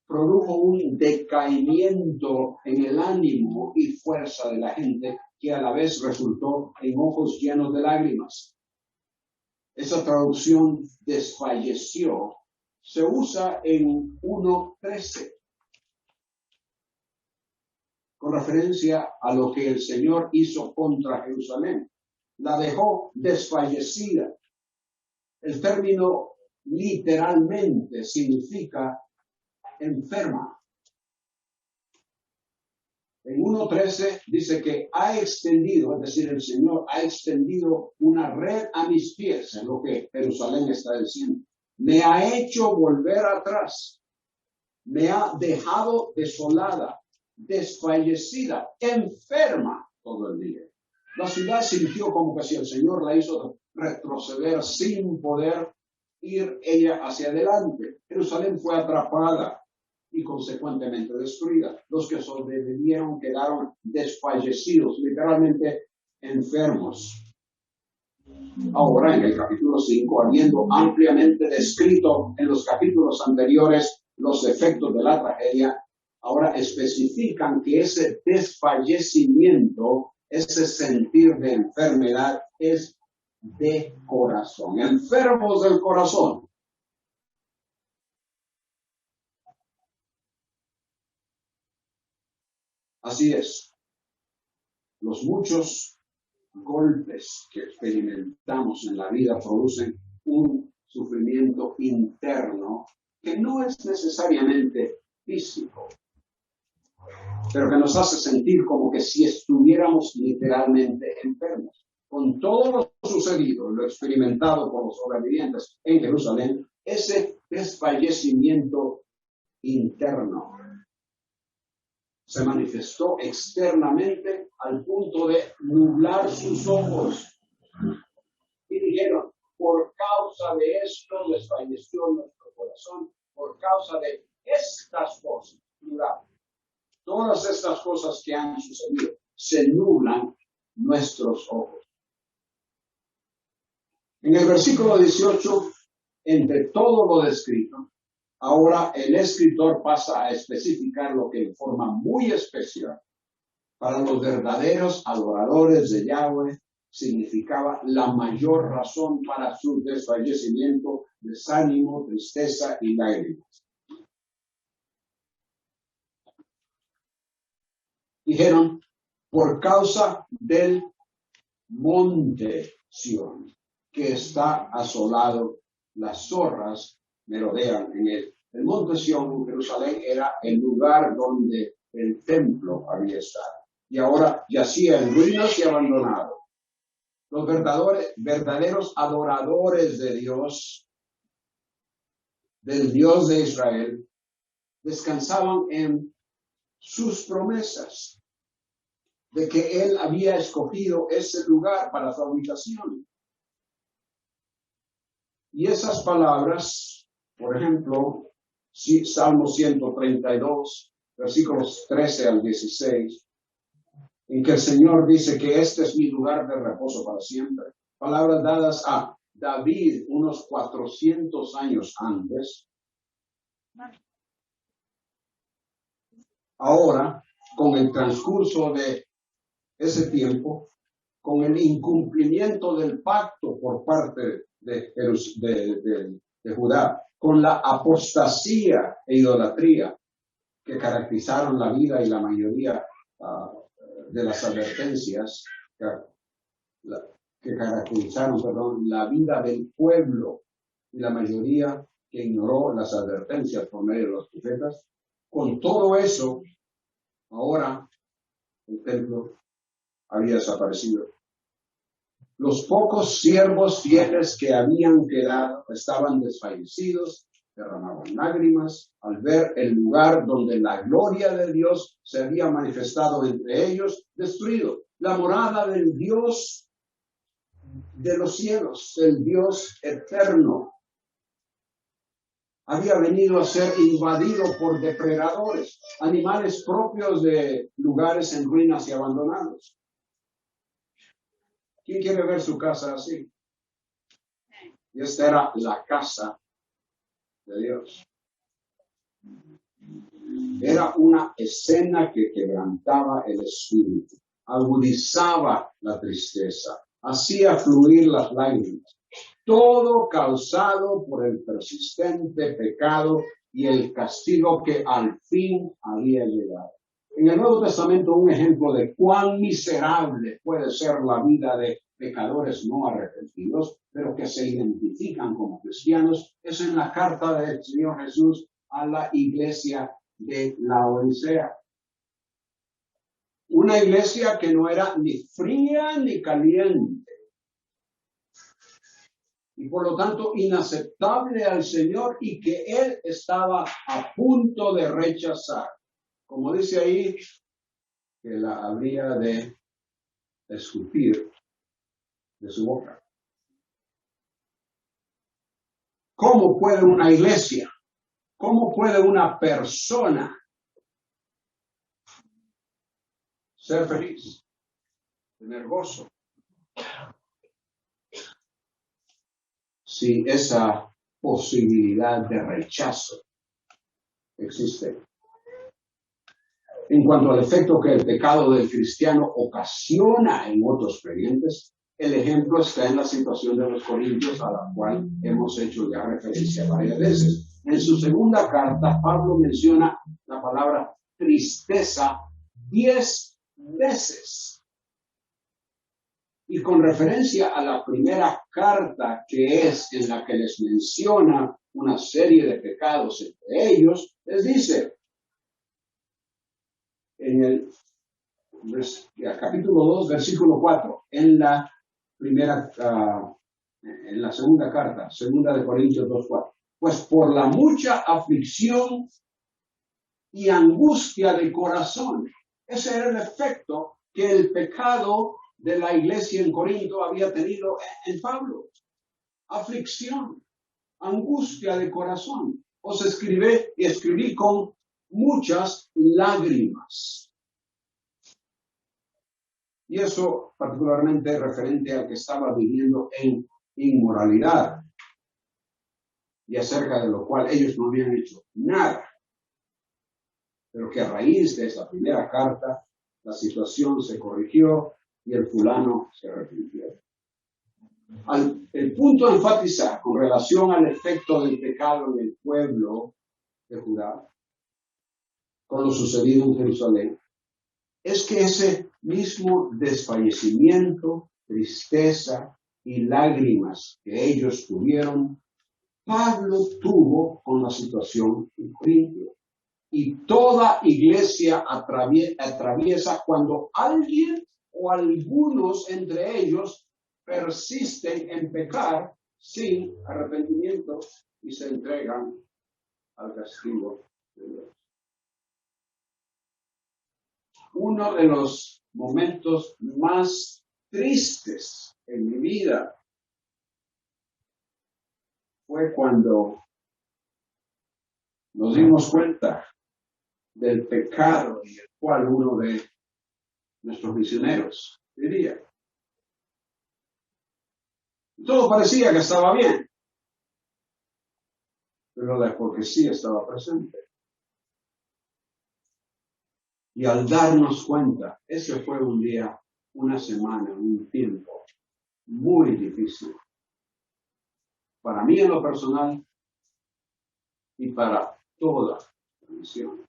produjo un decaimiento en el ánimo y fuerza de la gente que a la vez resultó en ojos llenos de lágrimas. Esa traducción desfalleció se usa en 1:13 con referencia a lo que el Señor hizo contra Jerusalén. La dejó desfallecida. El término literalmente significa enferma. En 1:13 dice que ha extendido, es decir, el Señor ha extendido una red a mis pies, es lo que Jerusalén está diciendo. Me ha hecho volver atrás, me ha dejado desolada, desfallecida, enferma todo el día. La ciudad sintió como que si el Señor la hizo retroceder sin poder ir ella hacia adelante. Jerusalén fue atrapada y consecuentemente destruida. Los que sobrevivieron quedaron desfallecidos, literalmente enfermos. Ahora, en el capítulo 5, habiendo ampliamente descrito en los capítulos anteriores los efectos de la tragedia, ahora especifican que ese desfallecimiento, ese sentir de enfermedad es de corazón, enfermos del corazón. Así es, los muchos golpes que experimentamos en la vida producen un sufrimiento interno que no es necesariamente físico, pero que nos hace sentir como que si estuviéramos literalmente enfermos. Con todo lo sucedido, lo experimentado por los sobrevivientes en Jerusalén, ese desfallecimiento interno se manifestó externamente al punto de nublar sus ojos. Y dijeron, por causa de esto desfalleció nuestro corazón, por causa de estas cosas, todas estas cosas que han sucedido, se nublan nuestros ojos. En el versículo 18, entre todo lo descrito, Ahora el escritor pasa a especificar lo que en forma muy especial para los verdaderos adoradores de Yahweh significaba la mayor razón para su desfallecimiento, desánimo, tristeza y lágrimas. Dijeron, por causa del monte Sión, que está asolado, las zorras merodean en él. El monte Sión en Jerusalén era el lugar donde el templo había estado. Y ahora yacía en ruinas y abandonado. Los verdaderos adoradores de Dios, del Dios de Israel, descansaban en sus promesas de que Él había escogido ese lugar para su habitación. Y esas palabras, por ejemplo, Salmo 132, versículos 13 al 16, en que el Señor dice que este es mi lugar de reposo para siempre. Palabras dadas a David unos 400 años antes. Ahora, con el transcurso de ese tiempo, con el incumplimiento del pacto por parte de Judá, con la apostasía e idolatría que caracterizaron la vida y la mayoría de las advertencias que caracterizaron, la vida del pueblo y la mayoría que ignoró las advertencias por medio de los profetas. Con todo eso, ahora el templo había desaparecido. Los pocos siervos fieles que habían quedado estaban desfallecidos, derramaban lágrimas al ver el lugar donde la gloria de Dios se había manifestado entre ellos, destruido. La morada del Dios de los cielos, el Dios eterno, había venido a ser invadido por depredadores, animales propios de lugares en ruinas y abandonados. ¿Quién quiere ver su casa así? Y esta era la casa de Dios. Era una escena que quebrantaba el espíritu, agudizaba la tristeza, hacía fluir las lágrimas. Todo causado por el persistente pecado y el castigo que al fin había llegado. En el Nuevo Testamento, un ejemplo de cuán miserable puede ser la vida de pecadores no arrepentidos, pero que se identifican como cristianos, es en la carta del Señor Jesús a la iglesia de Laodicea. Una iglesia que no era ni fría ni caliente, y por lo tanto inaceptable al Señor, y que Él estaba a punto de rechazar. Como dice ahí, que la habría de escupir de su boca. ¿Cómo puede una iglesia, cómo puede una persona ser feliz, tener gozo, si esa posibilidad de rechazo existe? En cuanto al efecto que el pecado del cristiano ocasiona en otros creyentes, el ejemplo está en la situación de los corintios, a la cual hemos hecho ya referencia varias veces. En su segunda carta, Pablo menciona la palabra tristeza 10 veces. Y con referencia a la primera carta, que es en la que les menciona una serie de pecados entre ellos, les dice, en el capítulo 2, versículo 4, en la segunda carta, segunda de Corintios 2:4. Pues por la mucha aflicción y angustia de corazón. Ese era el efecto que el pecado de la iglesia en Corinto había tenido en Pablo. Aflicción, angustia de corazón. Os escribí con muchas lágrimas. Y eso particularmente referente al que estaba viviendo en inmoralidad. y acerca de lo cual ellos no habían hecho nada. Pero que a raíz de esa primera carta, la situación se corrigió y el fulano se arrepintió. El punto a enfatizar con relación al efecto del pecado en el pueblo de Judá, con lo sucedido en Jerusalén, es que ese mismo desfallecimiento, tristeza y lágrimas que ellos tuvieron, Pablo tuvo con la situación en Corinto. Y toda iglesia atraviesa cuando alguien o algunos entre ellos persisten en pecar sin arrepentimiento y se entregan al castigo de Dios. Uno de los momentos más tristes en mi vida fue cuando nos dimos cuenta del pecado y el cual uno de nuestros misioneros vivía. Todo parecía que estaba bien, pero la hipocresía estaba presente. Y al darnos cuenta, ese fue un día, una semana, un tiempo muy difícil. Para mí en lo personal y para toda la misión.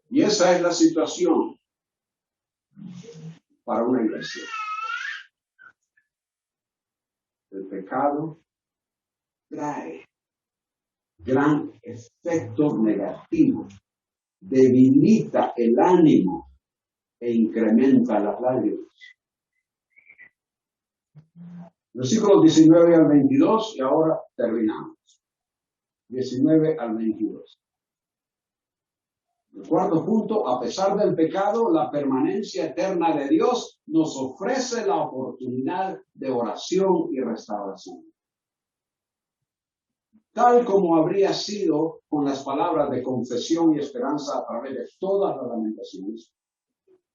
Y esa es la situación para una iglesia. El pecado trae gran efecto negativo, debilita el ánimo e incrementa las lágrimas. Versículos 19 al 22 y ahora terminamos. 19 al 22. El cuarto punto, a pesar del pecado, la permanencia eterna de Dios nos ofrece la oportunidad de oración y restauración. Tal como habría sido con las palabras de confesión y esperanza a través de todas las lamentaciones,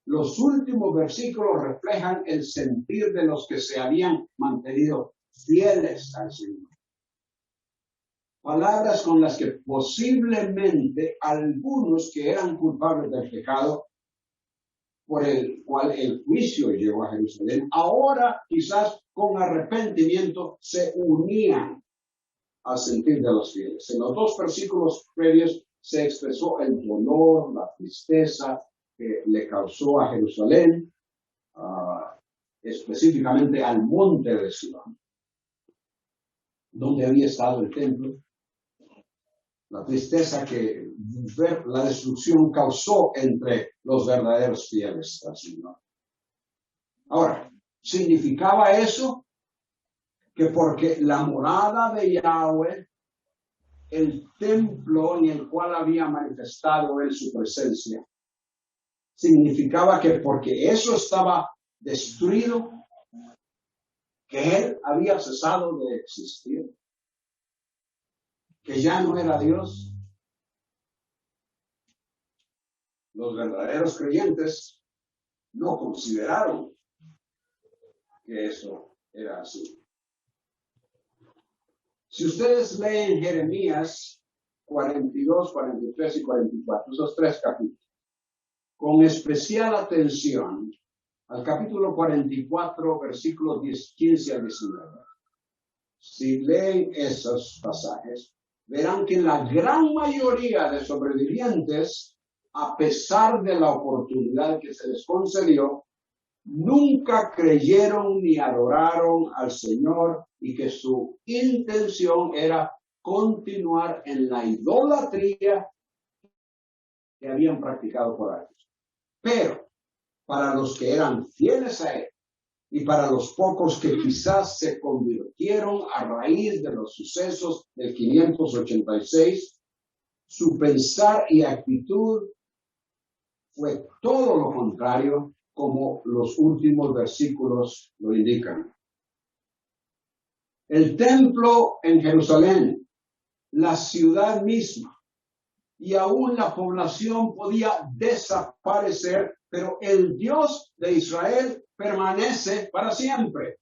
los últimos versículos reflejan el sentir de los que se habían mantenido fieles al Señor. Palabras con las que posiblemente algunos que eran culpables del pecado por el cual el juicio llegó a Jerusalén, ahora quizás con arrepentimiento se unían al sentir de los fieles. En los dos versículos previos se expresó el dolor, la tristeza que le causó a Jerusalén, específicamente al monte de Sión, donde había estado el templo. La tristeza que la destrucción causó entre los verdaderos fieles al Señor. Ahora, ¿significaba eso que porque la morada de Yahweh, el templo en el cual había manifestado él su presencia, significaba que porque eso estaba destruido, que él había cesado de existir? Que ya no era Dios? Los verdaderos creyentes no consideraron que eso era así. Si ustedes leen Jeremías 42, 43 y 44, esos tres capítulos, con especial atención al capítulo 44, versículos 15 al 19, si leen esos pasajes, verán que la gran mayoría de sobrevivientes, a pesar de la oportunidad que se les concedió, nunca creyeron ni adoraron al Señor y que su intención era continuar en la idolatría que habían practicado por años. Pero para los que eran fieles a él y para los pocos que quizás se convirtieron a raíz de los sucesos del 586, su pensar y actitud fue todo lo contrario, como los últimos versículos lo indican. El templo en Jerusalén, la ciudad misma y aún la población podía desaparecer, pero el Dios de Israel permanece para siempre.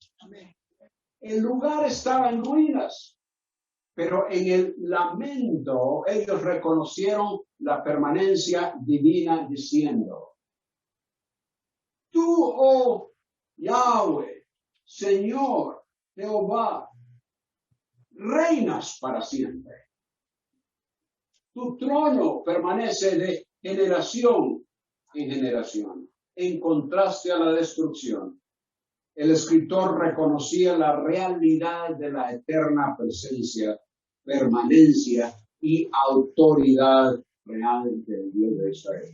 El lugar estaba en ruinas, Pero en el lamento ellos reconocieron la permanencia divina diciendo, tú, oh Yahweh, Señor Jehová, reinas para siempre. Tu trono permanece de generación en generación, en contraste a la destrucción. El escritor reconocía la realidad de la eterna presencia, permanencia y autoridad real del Dios de Israel.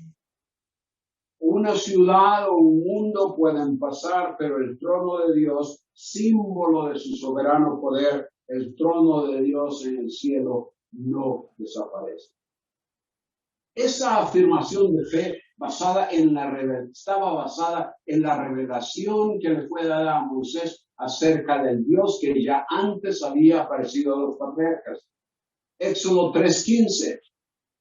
Una ciudad o un mundo pueden pasar, pero el trono de Dios, símbolo de su soberano poder, el trono de Dios en el cielo, no desaparece. Esa afirmación de fe estaba basada en la revelación que le fue dada a Moisés acerca del Dios que ya antes había aparecido a los patriarcas. Éxodo 3:15.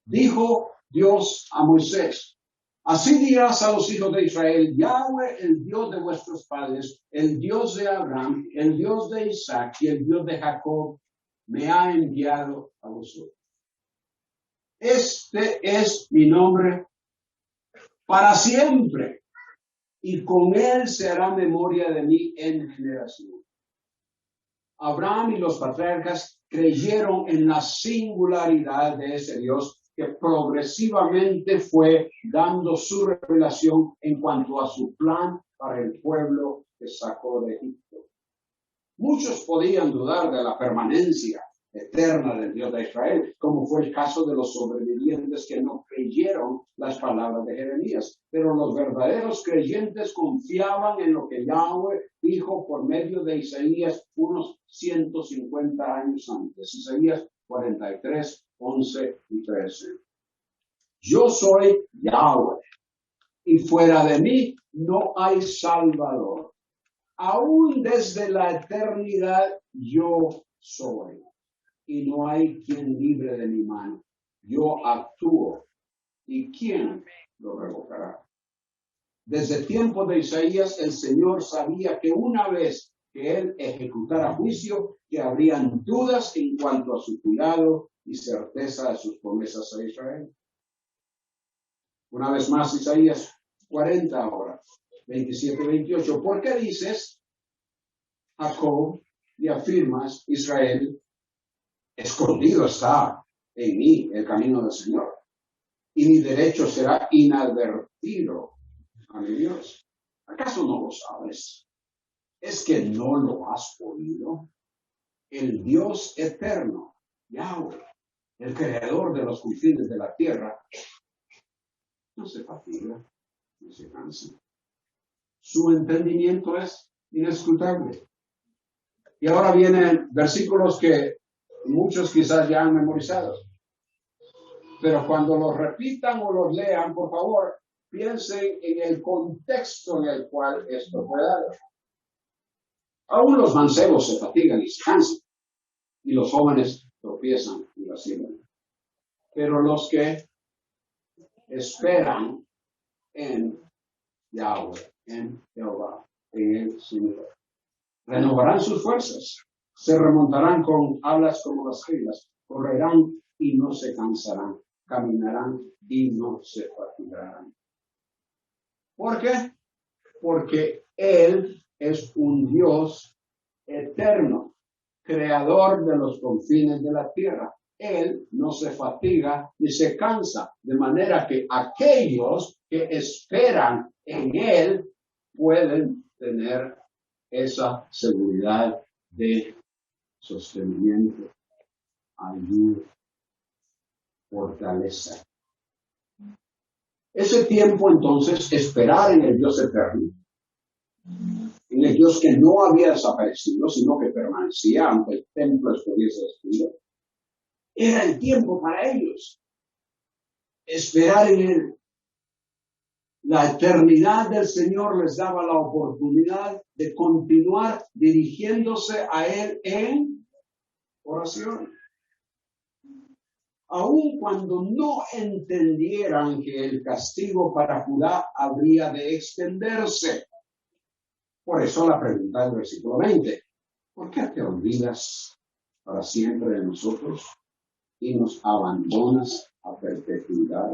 Dijo Dios a Moisés, así dirás a los hijos de Israel, Yahweh, el Dios de vuestros padres, el Dios de Abraham, el Dios de Isaac y el Dios de Jacob, me ha enviado a vosotros. Este es mi nombre para siempre, y con él se hará memoria de mí en generación. Abraham y los patriarcas creyeron en la singularidad de ese Dios que progresivamente fue dando su revelación en cuanto a su plan para el pueblo que sacó de Egipto. Muchos podían dudar de la permanencia eterna del Dios de Israel, como fue el caso de los sobrevivientes que no creyeron las palabras de Jeremías. Pero los verdaderos creyentes confiaban en lo que Yahweh dijo por medio de Isaías unos 150 años antes. Isaías 43, 11 y 13. Yo soy Yahweh, y fuera de mí no hay Salvador. Aún desde la eternidad yo soy. Y no hay quien libre de mi mano. Yo actúo, ¿y quién lo revocará? Desde tiempo de Isaías, el Señor sabía que una vez que Él ejecutara juicio, que habrían dudas en cuanto a su cuidado y certeza de sus promesas a Israel. Una vez más, Isaías 40 ahora, 27-28. ¿Por qué dices, Jacob, y afirmas, Israel, escondido está en mí el camino del Señor, y mi derecho será inadvertido a mi Dios? ¿Acaso no lo sabes? ¿Es que no lo has oído? El Dios eterno, Yahweh, el creador de los confines de la tierra, no se fatiga, no se cansa. Su entendimiento es inescrutable. Y ahora vienen versículos que muchos quizás ya han memorizado. Pero cuando los repitan o los lean, por favor, piensen en el contexto en el cual esto fue dado. Aún los mancebos se fatigan y se cansan, y los jóvenes tropiezan y vacilan. Pero los que esperan en Yahweh, en Jehová, en el Señor, renovarán sus fuerzas, se remontarán con alas como las águilas, correrán y no se cansarán, caminarán y no se fatigarán. ¿Por qué? Porque Él es un Dios eterno, creador de los confines de la tierra. Él no se fatiga ni se cansa, de manera que aquellos que esperan en Él pueden tener esa seguridad de sostenimiento, ayuda, fortaleza. Ese tiempo entonces, esperar en el Dios eterno, en el Dios que no había desaparecido, sino que permanecía aunque el templo estuviese destruido, era el tiempo para ellos. Esperar en Él. La eternidad del Señor les daba la oportunidad de continuar dirigiéndose a Él en oración. Aun cuando no entendieran que el castigo para Judá habría de extenderse. Por eso la pregunta del versículo 20. ¿Por qué te olvidas, para siempre de nosotros y nos abandonas a perpetuidad.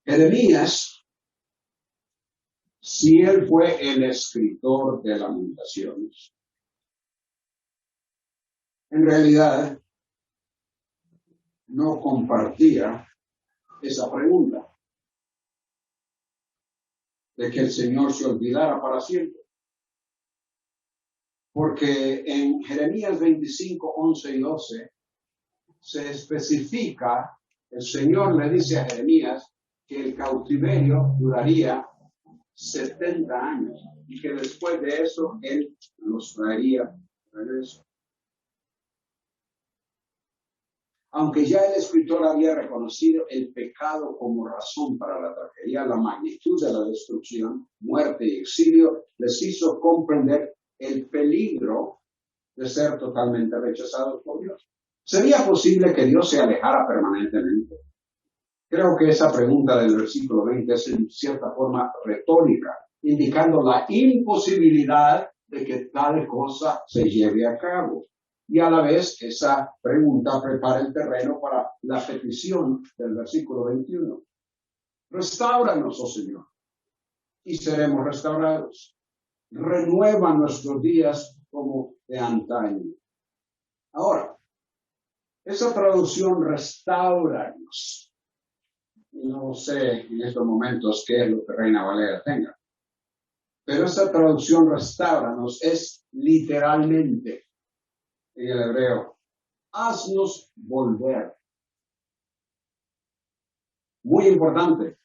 Jeremías, si él fue el escritor de Lamentaciones, en realidad no compartía esa pregunta de que el Señor se olvidara para siempre. Porque en Jeremías 25, 11 y 12 se especifica, el Señor le dice a Jeremías que el cautiverio duraría 70 años y que después de eso Él los traería de regreso. Aunque ya el escritor había reconocido el pecado como razón para la tragedia, la magnitud de la destrucción, muerte y exilio les hizo comprender el peligro de ser totalmente rechazados por Dios. ¿Sería posible que Dios se alejara permanentemente? Creo que esa pregunta del versículo 20 es en cierta forma retórica, indicando la imposibilidad de que tal cosa se lleve a cabo. Y a la vez esa pregunta prepara el terreno para la petición del versículo 21. Restáuranos, oh Señor, y seremos restaurados. Renueva nuestros días como de antaño. Ahora, esa traducción restáuranos. No sé en estos momentos qué es lo que Reina Valera tenga. Pero esa traducción restáuranos es literalmente en el hebreo, haznos volver. Muy importante,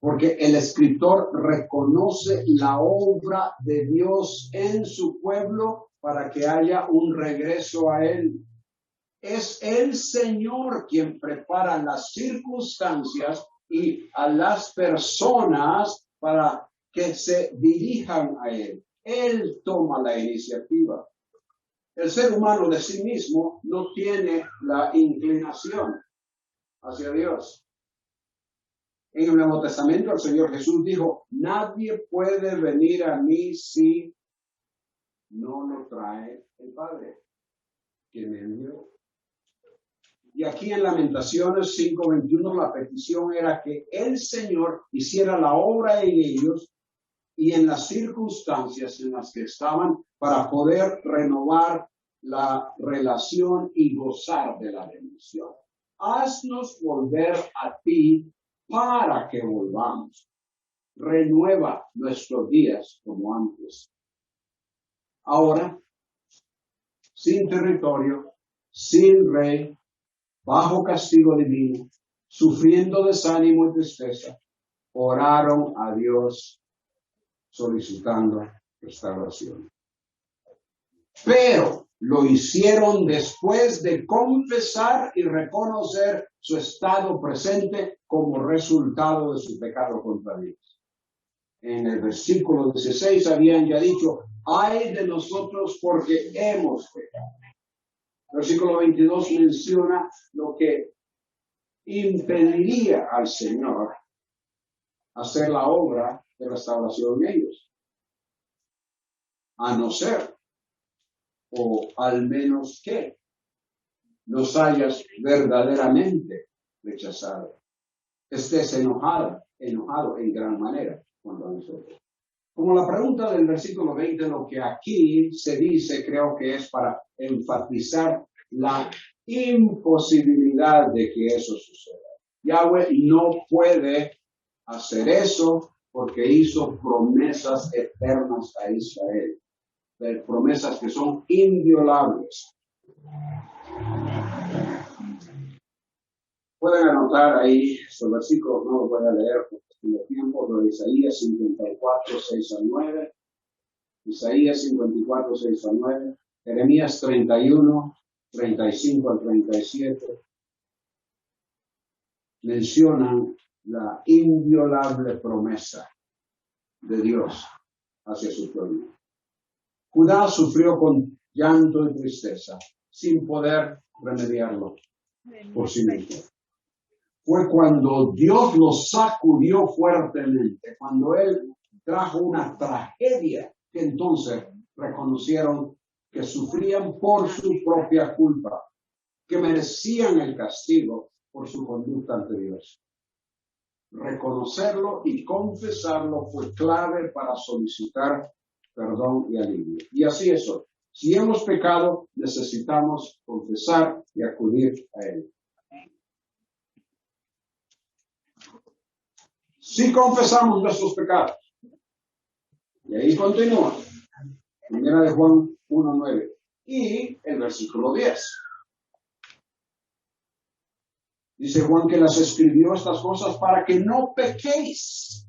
porque el escritor reconoce la obra de Dios en su pueblo para que haya un regreso a Él. Es el Señor quien prepara las circunstancias y a las personas para que se dirijan a Él. Él toma la iniciativa. El ser humano de sí mismo no tiene la inclinación hacia Dios. En el Nuevo Testamento el Señor Jesús dijo, nadie puede venir a mí si no lo trae el Padre, que me envió. Y aquí en Lamentaciones 5:21 la petición era que el Señor hiciera la obra en ellos y en las circunstancias en las que estaban para poder renovar la relación y gozar de la bendición. Haznos volver a ti para que volvamos. Renueva nuestros días como antes. Ahora, sin territorio, sin rey, bajo castigo divino, sufriendo desánimo y tristeza, oraron a Dios solicitando restauración. Pero lo hicieron después de confesar y reconocer su estado presente como resultado de su pecado contra Dios. En el versículo 16 habían ya dicho, ay de nosotros porque hemos pecado. El versículo 22 menciona lo que impediría al Señor hacer la obra de restauración en ellos. A no ser, o al menos que los hayas verdaderamente rechazado. Estés enojado en gran manera contra nosotros. Como la pregunta del versículo 20, lo que aquí se dice, creo que es para enfatizar la imposibilidad de que eso suceda. Yahweh no puede hacer eso porque hizo promesas eternas a Israel. Promesas que son inviolables. Pueden anotar ahí estos versículos, no los voy a leer porque tengo tiempo, lo de Isaías 54, 6 a 9, Isaías 54, 6 a 9, Jeremías 31, 35 al 37, mencionan la inviolable promesa de Dios hacia su pueblo. Judá sufrió con llanto y tristeza, sin poder remediarlo por sí mismo. Fue cuando Dios los sacudió fuertemente, cuando Él trajo una tragedia, que entonces reconocieron que sufrían por su propia culpa, que merecían el castigo por su conducta ante Dios. Reconocerlo y confesarlo fue clave para solicitar perdón y alivio. Y así es hoy. Si hemos pecado, necesitamos confesar y acudir a Él. Si confesamos nuestros pecados, y ahí continúa, primera de Juan 1:9 y el versículo 10. Dice Juan que las escribió estas cosas para que no pequéis.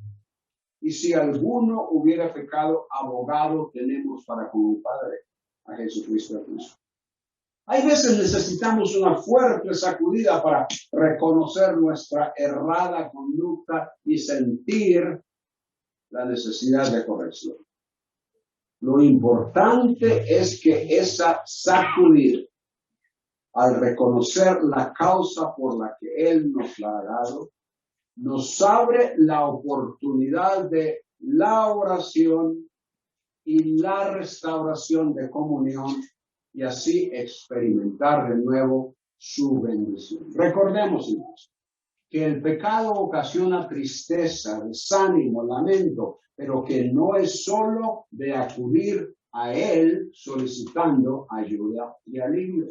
Y si alguno hubiera pecado, abogado tenemos para con el Padre, a Jesucristo el Cristo. Hay veces necesitamos una fuerte sacudida para reconocer nuestra errada conducta y sentir la necesidad de corrección. Lo importante es que esa sacudida, al reconocer la causa por la que Él nos la ha dado, nos abre la oportunidad de la oración y la restauración de comunión y así experimentar de nuevo su bendición. Recordemos, hermanos, que el pecado ocasiona tristeza, desánimo, lamento, pero que no es solo de acudir a Él solicitando ayuda y alivio.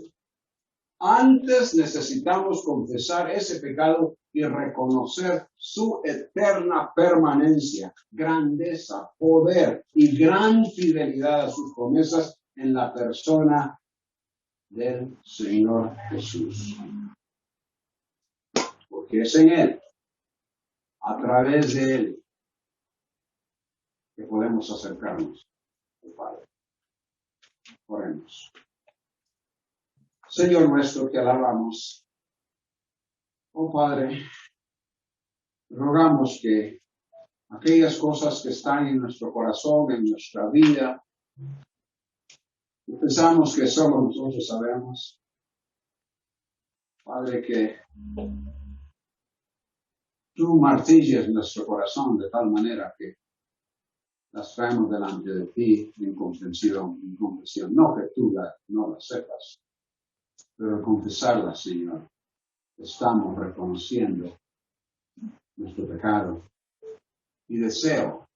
Antes necesitamos confesar ese pecado y reconocer su eterna permanencia, grandeza, poder y gran fidelidad a sus promesas en la persona del Señor Jesús. Porque es en Él, a través de Él, que podemos acercarnos al Padre. Oremos. Señor nuestro, que alabamos. Oh Padre, rogamos que aquellas cosas que están en nuestro corazón, en nuestra vida, que pensamos que solo nosotros sabemos, Padre, que tú martilles nuestro corazón de tal manera que las traemos delante de ti en confesión. No que tú no las sepas, pero confesarla, Señor. Estamos reconociendo nuestro pecado y deseo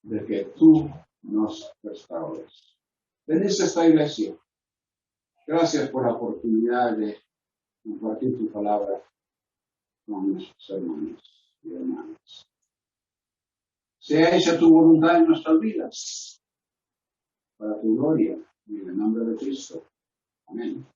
de que tú nos restaures. Bendice esta iglesia. Gracias por la oportunidad de compartir tu palabra con nuestros hermanos y hermanas. Sea hecha tu voluntad en nuestras vidas, para tu gloria y en el nombre de Cristo. Amén.